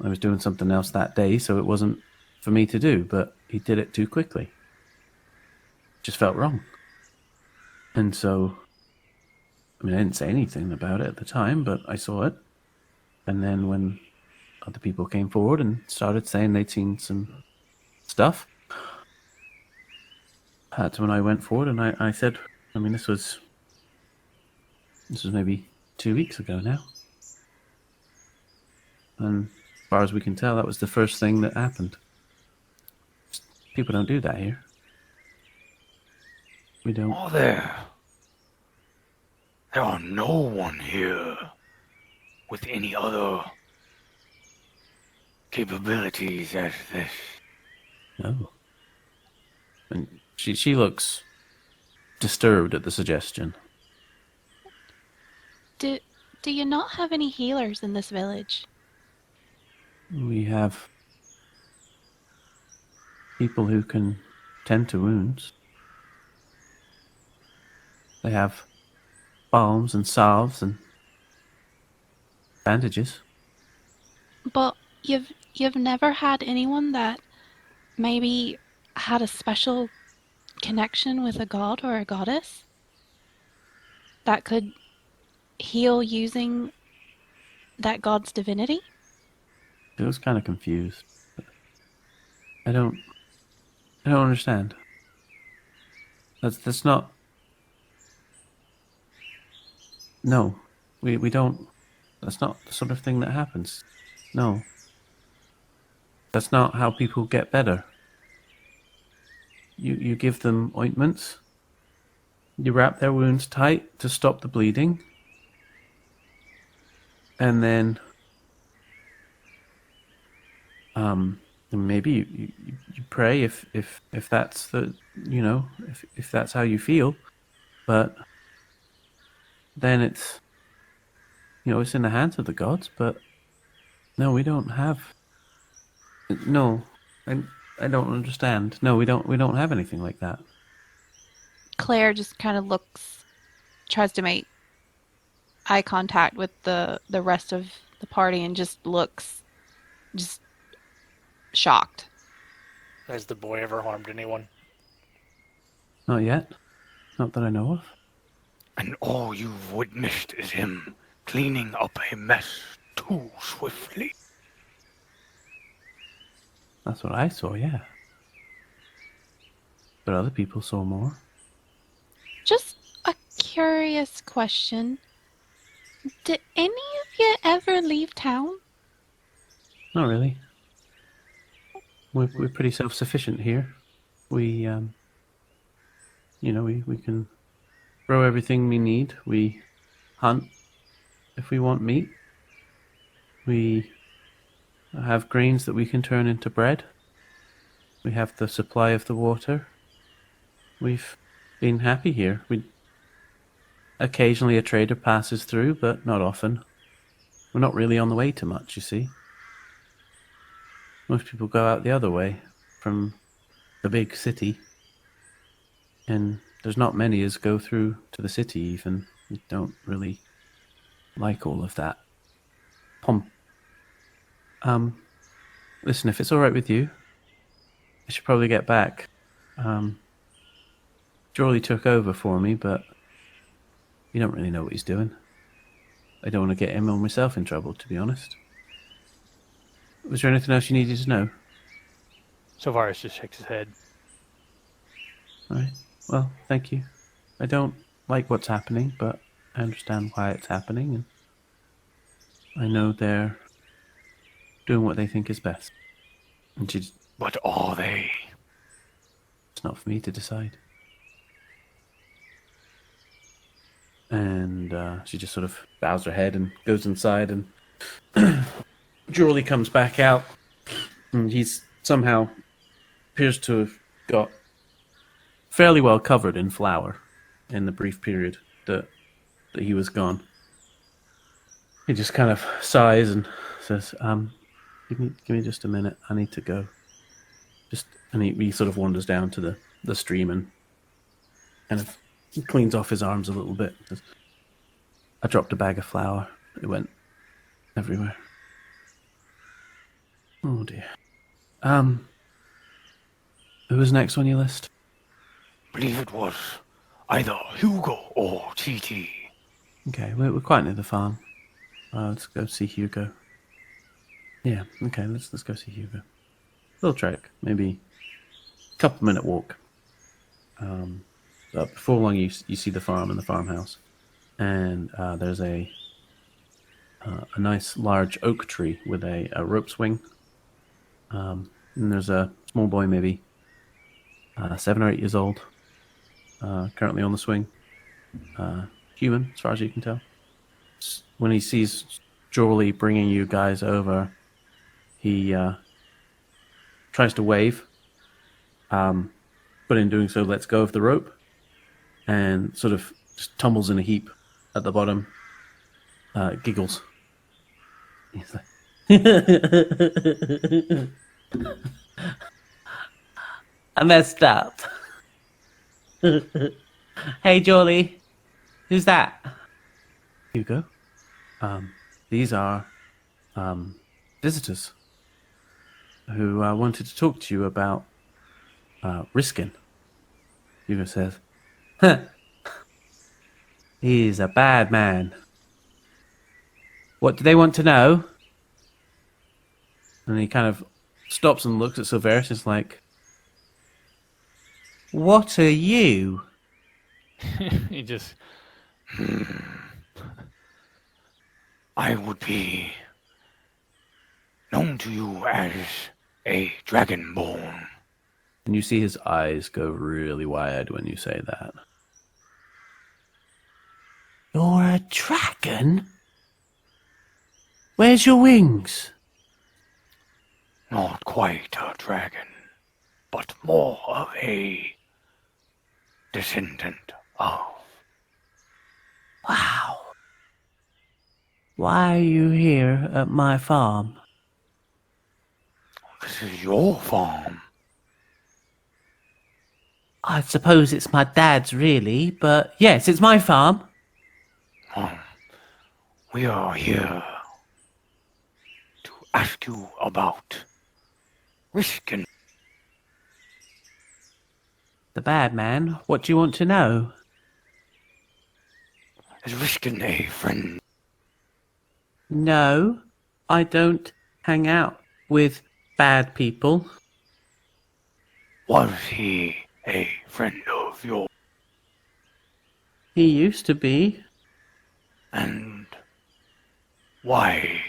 I was doing something else that day, so it wasn't for me to do, but he did it too quickly. It just felt wrong. And so, I didn't say anything about it at the time, but I saw it. And then when other people came forward and started saying they'd seen some stuff, that's when I went forward and I said, this was maybe 2 weeks ago now. And as far as we can tell, that was the first thing that happened. People don't do that here. We don't. Oh, there are no one here with any other capabilities as this. No. And she looks disturbed at the suggestion. Do you not have any healers in this village? We have people who can tend to wounds. They have balms and salves and bandages. But you've never had anyone that maybe had a special connection with a god or a goddess that could heal using that god's divinity? I was kind of confused. I don't understand. That's not. No, we don't. That's not the sort of thing that happens. No. That's not how people get better. You give them ointments. You wrap their wounds tight to stop the bleeding. And then maybe you pray if that's the if that's how you feel, but then it's it's in the hands of the gods. But no, we don't have. No, I don't understand. No, we don't have anything like that. Claire just kind of tries to make eye contact with the rest of the party and just looks shocked. Has the boy ever harmed anyone? Not yet. Not that I know of. And all you've witnessed is him cleaning up a mess too swiftly. That's what I saw, yeah. But other people saw more. Just a curious question. Did any of you ever leave town? Not really. We're pretty self-sufficient here. We we can grow everything we need. We hunt if we want meat. We have grains that we can turn into bread. We have the supply of the water. We've been happy here. Occasionally a trader passes through, but not often. We're not really on the way to much, you see. Most people go out the other way, from the big city. And there's not many as go through to the city even. We don't really like all of that pomp. Listen, if it's all right with you, I should probably get back. Jolly took over for me, but you don't really know what he's doing. I don't want to get him or myself in trouble, to be honest. Was there anything else you needed to know? Sylvaris just shakes his head. All right. Well, thank you. I don't like what's happening, but I understand why it's happening, and I know they're doing what they think is best. And But are they? it's not for me to decide. And she just sort of bows her head and goes inside, and Julie comes back out, and he's somehow appears to have got fairly well covered in flour in the brief period that he was gone. He just kind of sighs and says, give me just a minute, I need to go. And he sort of wanders down to the stream and kind of cleans off his arms a little bit. Says, I dropped a bag of flour. It went everywhere. Oh dear. Who was next on your list? Believe it was either Hugo or TT. Okay, we're quite near the farm. Let's go see Hugo. Yeah, okay, let's go see Hugo. Little trek, maybe a couple-minute walk. But before long, you see the farm and the farmhouse, and there's a nice large oak tree with a rope swing. And there's a small boy, maybe 7 or 8 years old, currently on the swing. Human, as far as you can tell. When he sees Jolie bringing you guys over, he tries to wave, but in doing so lets go of the rope and sort of just tumbles in a heap at the bottom, giggles. He's like, I messed up. Hey, Jolie, who's that? Hugo. These are visitors who wanted to talk to you about Riskin. Hugo says, huh. He's a bad man. What do they want to know? And he kind of stops and looks at Silveris and is like, what are you? He just... I would be known to you as a dragonborn. And you see his eyes go really wide when you say that. You're a dragon? Where's your wings? Not quite a dragon, but more of a descendant of. Wow. Why are you here at my farm? This is your farm. I suppose it's my dad's, really, but yes, it's my farm. We are here to ask you about Riskin. The bad man, what do you want to know? Is Riskin a friend? No, I don't hang out with bad people. Was he a friend of yours? He used to be. And why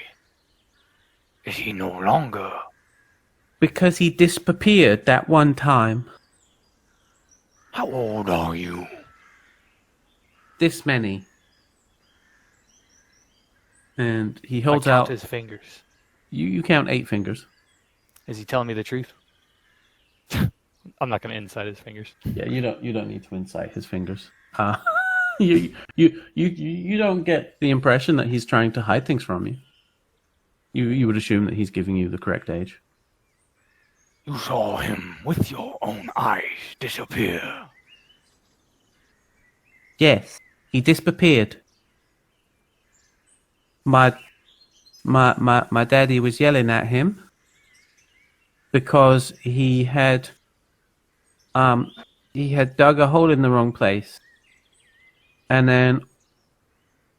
is he no longer? Because he disappeared that one time. How old are you? This many. And he I holds count out. his fingers. You count 8 fingers. Is he telling me the truth? I'm not going to inside his fingers. Yeah, you don't need to incite his fingers. You don't get the impression that he's trying to hide things from you. You would assume that he's giving you the correct age. You saw him with your own eyes disappear. Yes, he disappeared. My daddy was yelling at him because he had dug a hole in the wrong place. And then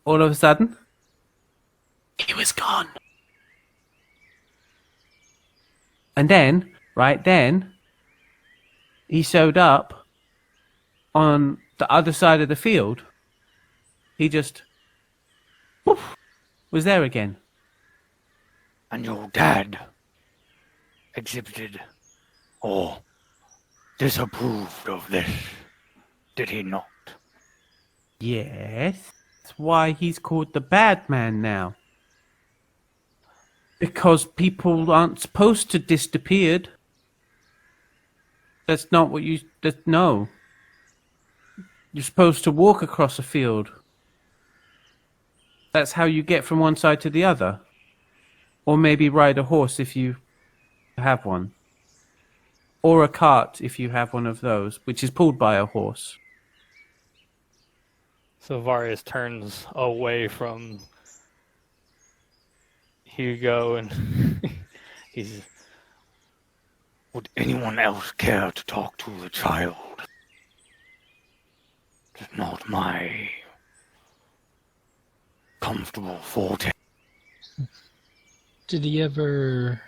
all of a sudden he was gone. And then, right then, he showed up on the other side of the field. He just woof, was there again. And your dad exhibited or disapproved of this, did he not? Yes, that's why he's called the bad man now. Because people aren't supposed to disappear. That's not what you... No. You're supposed to walk across a field. That's how you get from one side to the other. Or maybe ride a horse if you have one. Or a cart if you have one of those, which is pulled by a horse. So Varius turns away from Hugo and he's... Would anyone else care to talk to the child? It's not my comfortable forte. Did he ever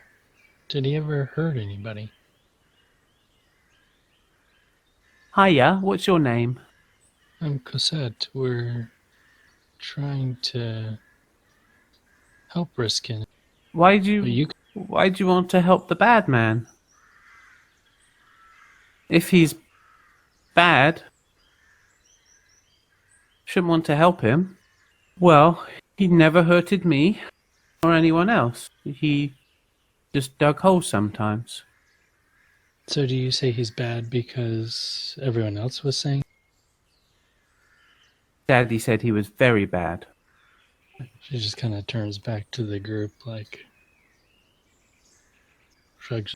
hurt anybody? Hiya, what's your name? I'm Cosette. We're trying to help Riskin. Why'd you You want to help the bad man? If he's bad, shouldn't want to help him. Well, he never hurted me or anyone else. He just dug holes sometimes. So do you say he's bad because everyone else was saying? Daddy said he was very bad. She just kind of turns back to the group, like shrugs.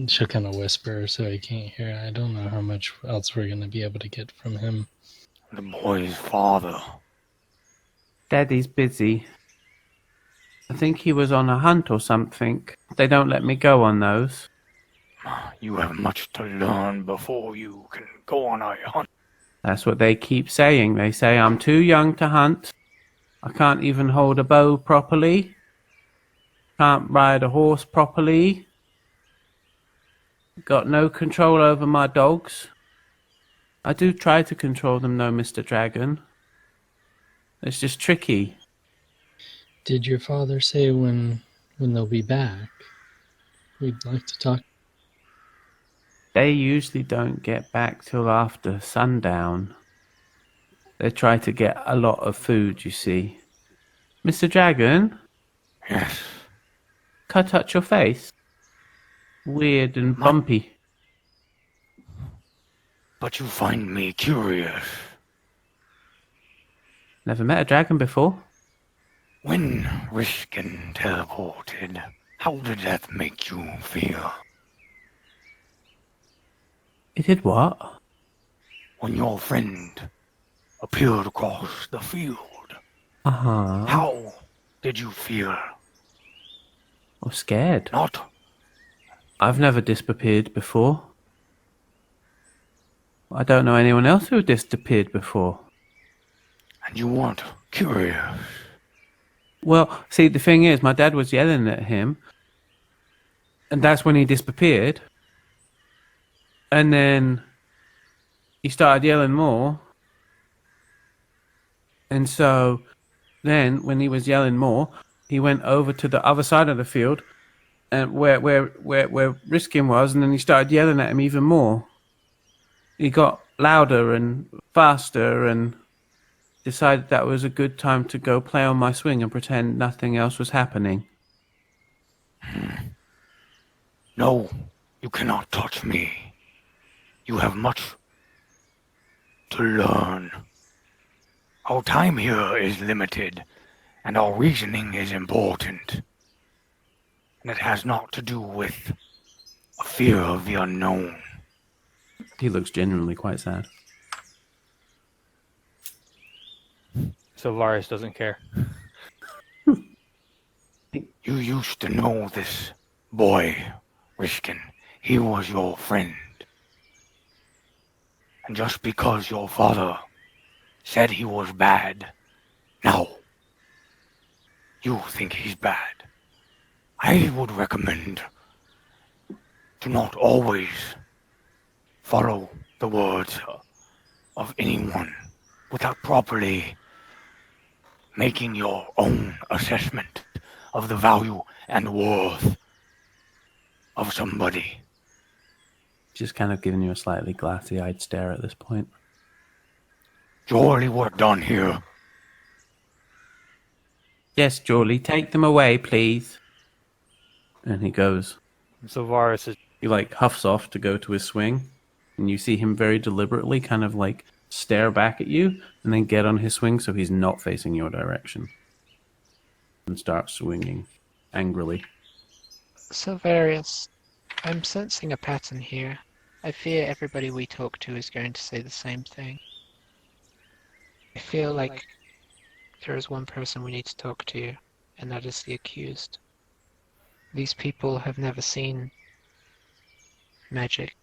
She'll kind of whisper so he can't hear. I don't know how much else we're going to be able to get from him. The boy's father. Daddy's busy. I think he was on a hunt or something. They don't let me go on those. You have much to learn before you can go on a hunt. That's what they keep saying. They say I'm too young to hunt. I can't even hold a bow properly. Can't ride a horse properly. Got no control over my dogs. I do try to control them though, Mr. Dragon. It's just tricky. Did your father say when they'll be back? We'd like to talk. They usually don't get back till after sundown. They try to get a lot of food, you see. Mr. Dragon? Yes. Can I touch your face? Weird and bumpy. But you find me curious. Never met a dragon before. When Riskin teleported, how did that make you feel? It did what? When your friend appeared across the field, Uh-huh. how did you feel? I was scared. Not I've never disappeared before. I don't know anyone else who disappeared before. and you weren't curious. Well, see, the thing is, my dad was yelling at him, and that's when he disappeared. And then he started yelling more. And so then, when he was yelling more, he went over to the other side of the field, and where Riskin was, and then he started yelling at him even more. He got louder and faster, and decided that was a good time to go play on my swing and pretend nothing else was happening. No, you cannot touch me. You have much to learn. Our time here is limited, and our reasoning is important. And it has not to do with a fear of the unknown. He looks genuinely quite sad. So Varus doesn't care. You used to know this boy, Riskin. He was your friend. And just because your father said he was bad, now you think he's bad. I would recommend to not always follow the words of anyone without properly making your own assessment of the value and worth of somebody. Just kind of giving you a slightly glassy-eyed stare at this point. Surely we're done here. Yes, Jolie, take them away, please. And he goes. So Varus is He like huffs off to go to his swing, and you see him very deliberately kind of like stare back at you and then get on his swing so he's not facing your direction. And start swinging angrily. Silverius, I'm sensing a pattern here. I fear everybody we talk to is going to say the same thing. I feel like there is one person we need to talk to, and that is the accused. These people have never seen magic.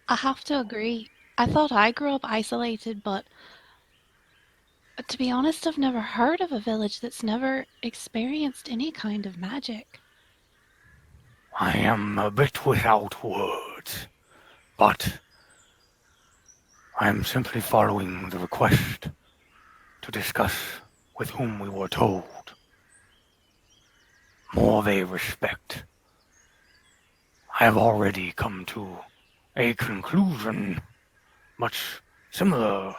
I have to agree. I thought I grew up isolated, but to be honest, I've never heard of a village that's never experienced any kind of magic. I am a bit without words, but I am simply following the request to discuss with whom we were told. More they respect. I have already come to a conclusion much similar,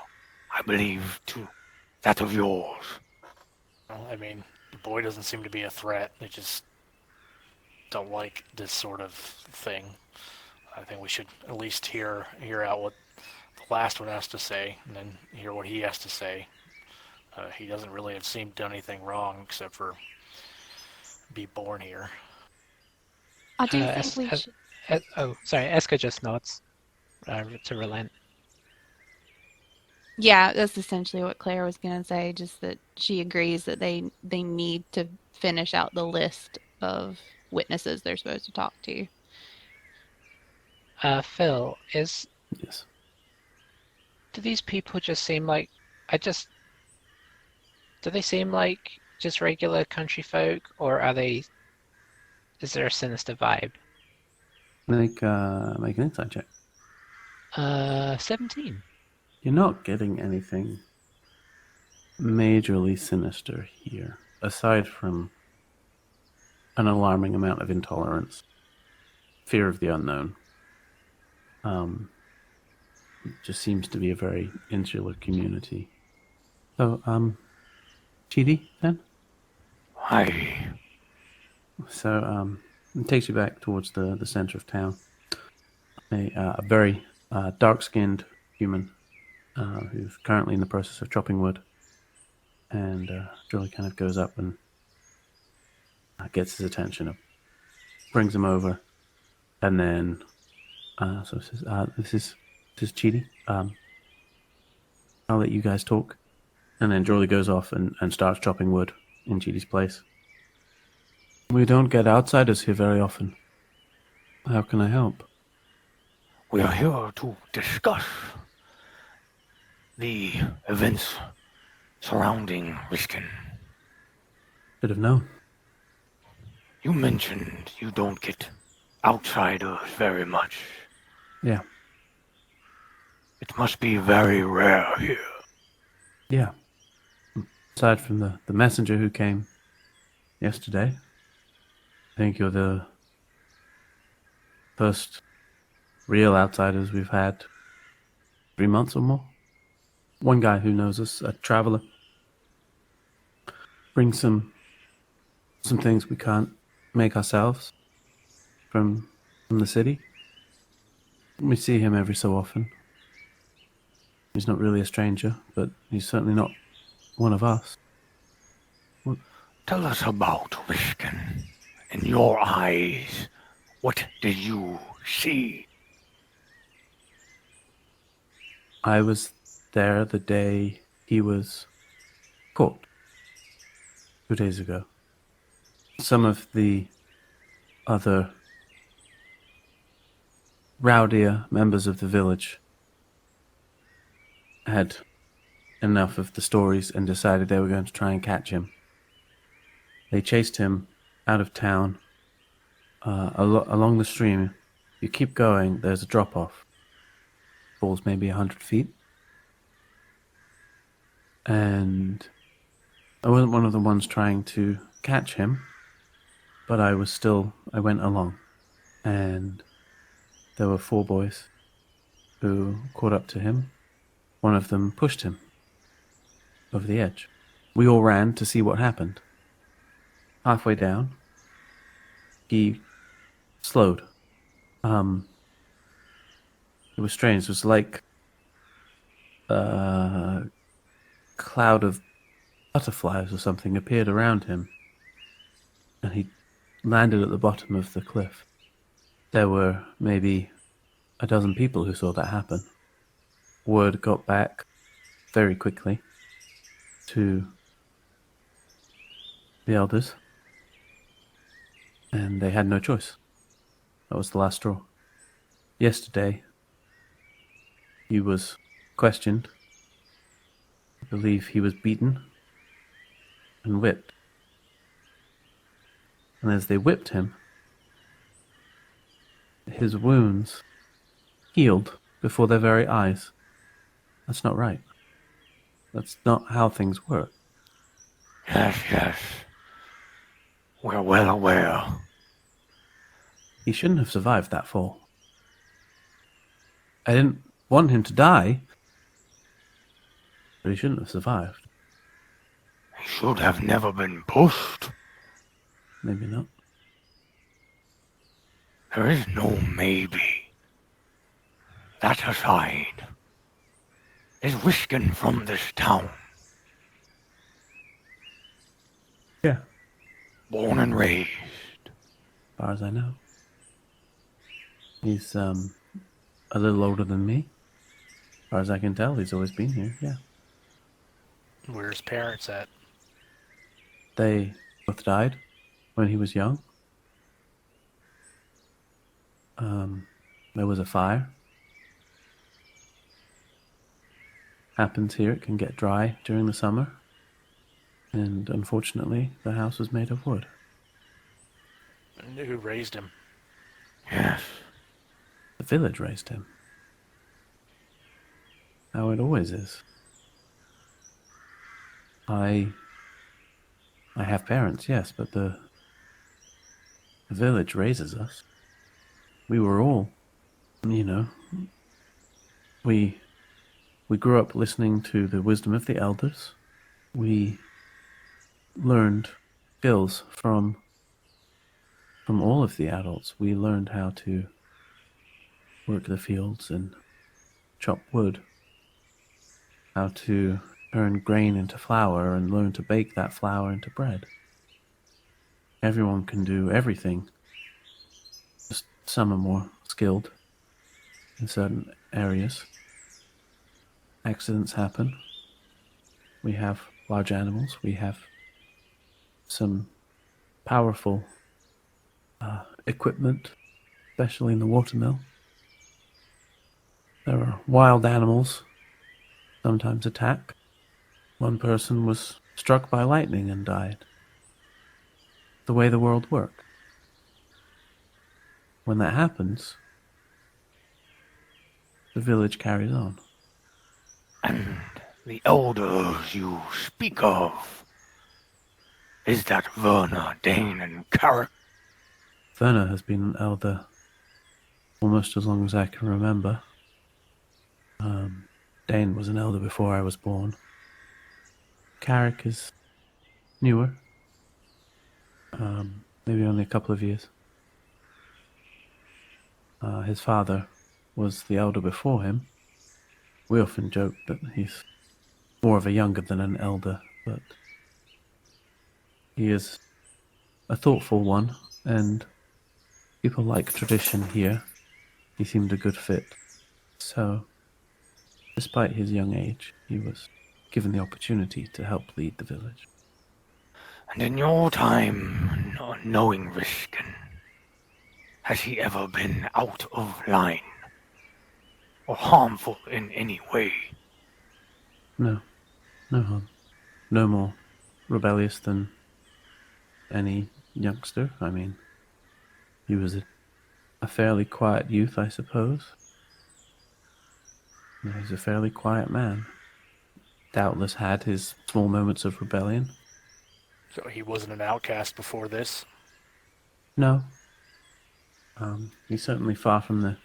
I believe, to that of yours. Well, I mean, the boy doesn't seem to be a threat. They just don't like this sort of thing. I think we should at least hear out what the last one has to say, and then hear what he has to say. He doesn't really have seemed to do anything wrong except for be born here. I do think we should... Eska just nods to relent. Yeah, that's essentially what Claire was going to say, just that she agrees that they need to finish out the list of witnesses they're supposed to talk to. Phil, Yes. do these people just seem like... Do they seem like just regular country folk, or are they... Is there a sinister vibe? Make an insight check. 17. You're not getting anything majorly sinister here, aside from an alarming amount of intolerance, fear of the unknown. It just seems to be a very insular community. So, Chidi, then? Aye. So, it takes you back towards the center of town. A very dark-skinned human who's currently in the process of chopping wood, and Julie kind of goes up and gets his attention, brings him over, and then so says, "This is Chidi. I'll let you guys talk." And then Julie goes off and starts chopping wood in Chidi's place. We don't get outsiders here very often. How can I help? We are here to discuss the events surrounding Riskin. Should have known. You mentioned you don't get outsiders very much. Yeah. It must be very rare here. Yeah. Aside from the messenger who came yesterday, I think you're the first real outsiders we've had 3 months or more. One guy who knows us, a traveler, brings some things we can't make ourselves from the city. We see him every so often. He's not really a stranger, but he's certainly not one of us. Tell us about Riskin. In your eyes, what did you see? I was there the day he was caught, 2 days ago. Some of the other rowdier members of the village had enough of the stories and decided they were going to try and catch him. They chased him out of town, along the stream. You keep going, there's a drop-off. Falls maybe 100 feet. And I wasn't one of the ones trying to catch him, but I went along. And there were 4 boys who caught up to him. One of them pushed him over the edge. We all ran to see what happened. Halfway down, he slowed. It was strange. It was like a cloud of butterflies or something appeared around him, and he landed at the bottom of the cliff. There were maybe a dozen people who saw that happen. Word got back very quickly to the elders, and they had no choice. That was the last straw. Yesterday, he was questioned. I believe he was beaten and whipped. And as they whipped him, his wounds healed before their very eyes. That's not right. That's not how things work. Yes. We're well aware. He shouldn't have survived that fall. I didn't want him to die, but he shouldn't have survived. He should have never been pushed. Maybe not. There is no maybe. That aside, is Whiskin from this town? Yeah. Born and raised. As far as I know. He's a little older than me. As far as I can tell, he's always been here, yeah. Where's his parents at? They both died when he was young. There was a fire. Happens here, it can get dry during the summer. And unfortunately, the house was made of wood. And who raised him? Yes. The village raised him. How it always is. I have parents, yes, but the village raises us. We were all, we grew up listening to the wisdom of the elders. We learned skills from all of the adults. We learned how to work the fields and chop wood, how to turn grain into flour and learn to bake that flour into bread. Everyone can do everything. Just some are more skilled in certain areas. Accidents happen. We have large animals. We have some powerful equipment, especially in the watermill. There are wild animals sometimes attack. One person was struck by lightning and died. The way the world works. When that happens, the village carries on. And the elders you speak of, is that Werner, Dane, and Carrick? Werner has been an elder almost as long as I can remember. Dane was an elder before I was born. Carrick is newer. Maybe only a couple of years. His father was the elder before him. We often joke that he's more of a younger than an elder, but he is a thoughtful one, and people like tradition here. He seemed a good fit. So, despite his young age, he was given the opportunity to help lead the village. And in your time, knowing Riskin, has he ever been out of line? Or harmful in any way? No harm. No more rebellious than any youngster. I mean, he was a fairly quiet youth, I suppose. He's a fairly quiet man. Doubtless had his small moments of rebellion. So he wasn't an outcast before this? No. He's certainly far from the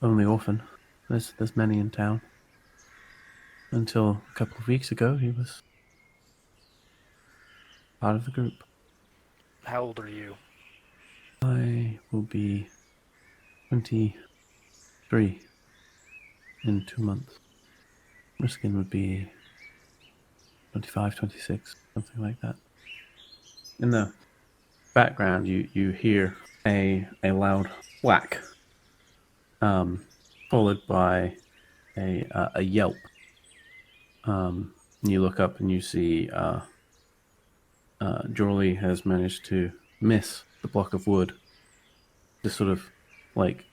only orphan. There's many in town. Until a couple of weeks ago, he was part of the group. How old are you? I will be 23 in 2 months. Riskin would be 25, 26, something like that. In the background, you hear a loud whack, followed by a yelp. You look up and you see Jorley has managed to miss the block of wood. Just sort of like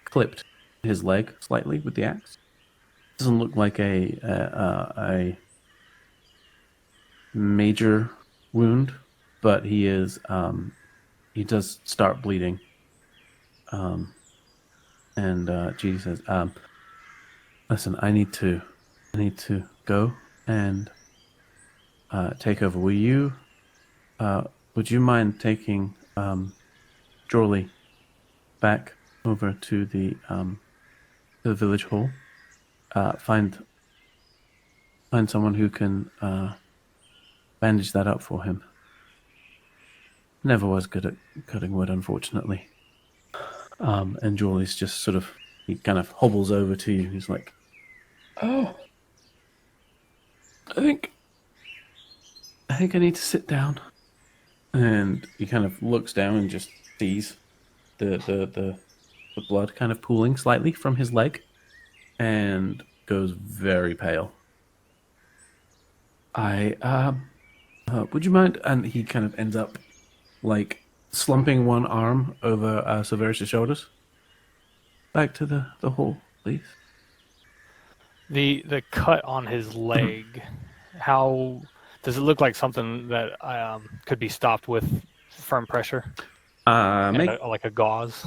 clipped his leg slightly with the axe. Doesn't look like a major wound, but he does start bleeding. And Judy says, "Listen, I need to go and take over. Would you mind taking Jorley back over to the village hall? Find someone who can bandage that up for him. Never was good at cutting wood, unfortunately." And Jorley's just sort of, he kind of hobbles over to you. He's like, "Oh, I think I need to sit down." And he kind of looks down and just sees the blood kind of pooling slightly from his leg, and goes very pale. Would you mind? And he kind of ends up like slumping one arm over Silverius' shoulders. "Back to the hall, please." The cut on his leg, how does it look like something that could be stopped with firm pressure? Like a gauze?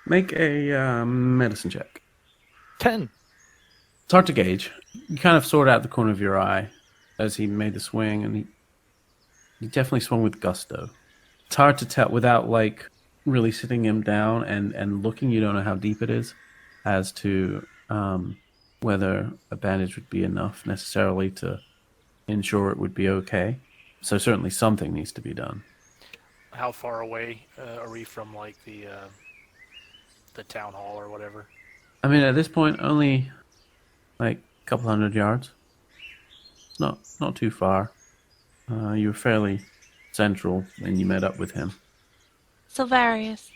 Make a medicine check. 10. It's hard to gauge. You kind of saw it out the corner of your eye as he made the swing, and he definitely swung with gusto. It's hard to tell without like really sitting him down and looking. You don't know how deep it is, as to whether a bandage would be enough necessarily to ensure it would be okay. So certainly something needs to be done. How far away are we from like the town hall or whatever? I mean, at this point, only like a couple 100 yards. Not too far. You were fairly central when you met up with him. Silverius,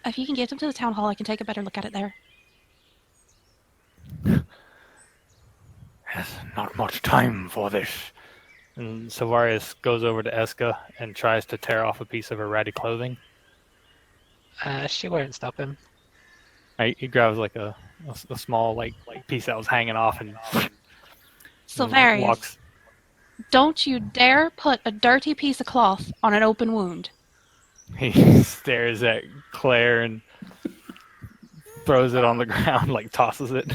if you can get him to the town hall, I can take a better look at it there. There's not much time for this. And Silverius goes over to Eska and tries to tear off a piece of her ratty clothing. She won't stop him. He grabs like a small like piece that was hanging off and Silverius, walks. don't you dare put a dirty piece of cloth on an open wound. He stares at Claire and throws it on the ground, like tosses it.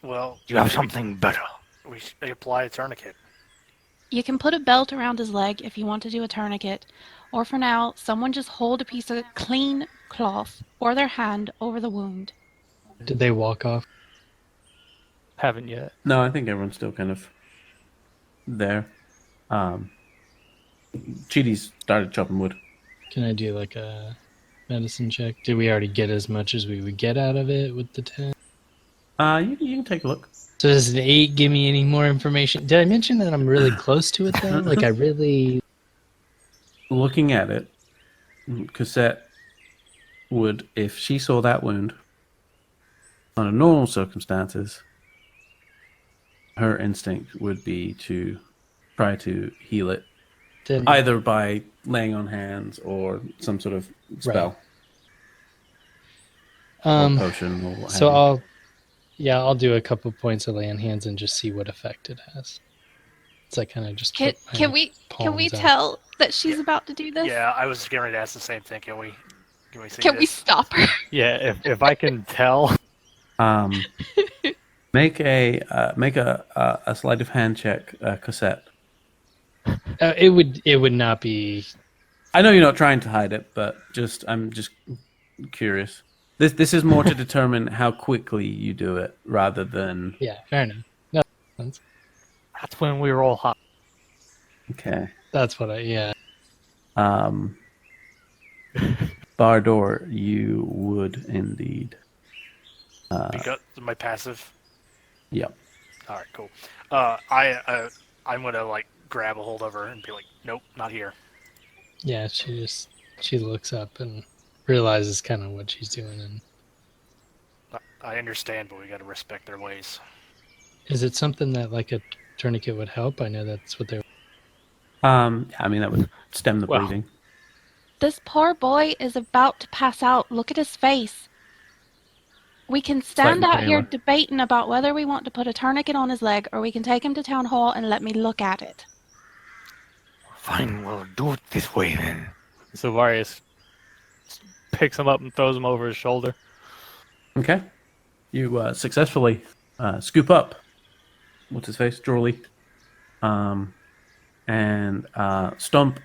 Well, You have something better. we should apply a tourniquet. You can put a belt around his leg if you want to do a tourniquet, or for now, someone just hold a piece of clean cloth or their hand over the wound. Did they walk off? Haven't yet. No, I think everyone's still kind of there. Chidi's started chopping wood. Can I do like a medicine check? Did we already get as much as we would get out of it with the 10? You can take a look. So does an 8 give me any more information? Did I mention that I'm really close to it though? Like I really... Looking at it, Cosette would, if she saw that wound, under normal circumstances, her instinct would be to try to heal it, Then, either by laying on hands or some sort of spell, or potion, or what so have you. I'll do a couple points of lay on hands and just see what effect it has. So I kind of just Can, put my can we palms out. tell that she's about to do this? Yeah, I was getting ready to ask the same thing. Can we see Can we this? stop her? Yeah, if I can tell. Make a sleight of hand check, Cassette. It would not be. I know you're not trying to hide it, but I'm just curious. This is more to determine how quickly you do it rather than. Yeah, fair enough. No, That's when we roll hot. Okay. that's what I. Yeah. Bardor, you would indeed. Because my passive. Yep. All right, cool. I'm gonna like grab a hold of her and be like, nope, not here. Yeah, she looks up and realizes kind of what she's doing. And I understand, but we gotta respect their ways. is it something that like a tourniquet would help? I know that's what they're. I mean that would stem the Well. bleeding. This poor boy is about to pass out. Look at his face. We can stand out here impaler. debating about whether we want to put a tourniquet on his leg, or we can take him to town hall and let me look at it. Fine, we'll do it this way then. So Varius picks him up and throws him over his shoulder. Okay. You successfully scoop up what's his face, Drawley, and stomp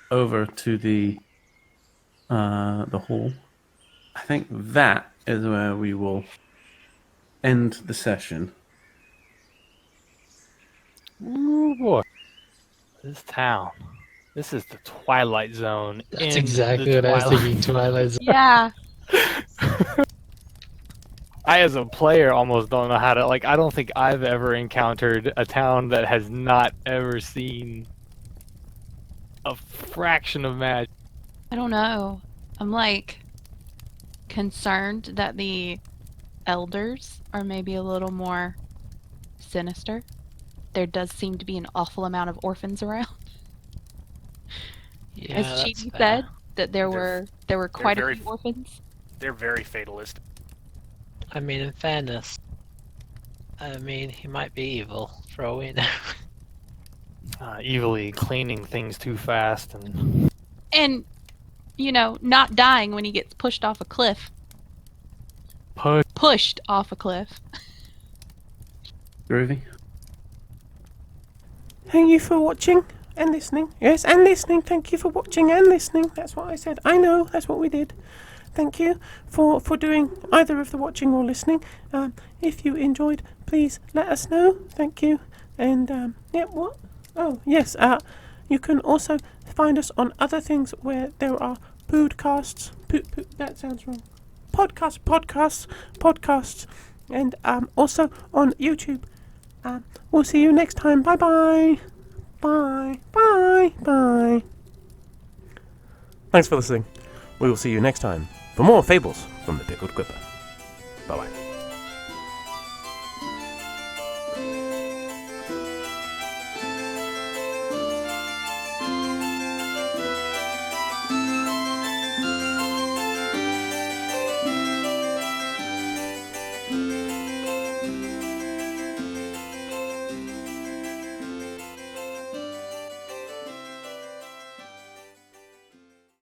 over to the hall. I think that is where we will end the session. Ooh boy, this town. This is the Twilight Zone. That's in exactly the what I was Twilight- thinking. Twilight Zone. Yeah. I, as a player, almost don't know how to. Like, I don't think I've ever encountered a town that has not ever seen a fraction of magic. I don't know. I'm like concerned that the elders are maybe a little more sinister. There does seem to be an awful amount of orphans around. Yeah, As that's Chichi fair. said, that there They're- were quite a very- few orphans. They're very fatalistic. I mean, in fairness, I mean, he might be evil for all we know. Evilly cleaning things too fast and And, you know, not dying when he gets pushed off a cliff. Pushed off a cliff. Groovy. Thank you for watching and listening. Yes, and listening. Thank you for watching and listening. That's what I said. I know, that's what we did. Thank you for doing either of the watching or listening. If you enjoyed, please let us know. Thank you. And, yeah, what? Oh, yes, you can also find us on other things where there are podcasts. That sounds wrong. Podcasts. And, also on YouTube. We'll see you next time. Bye-bye. Bye. Thanks for listening. We will see you next time for more fables from the Pickled Quipper. Bye-bye.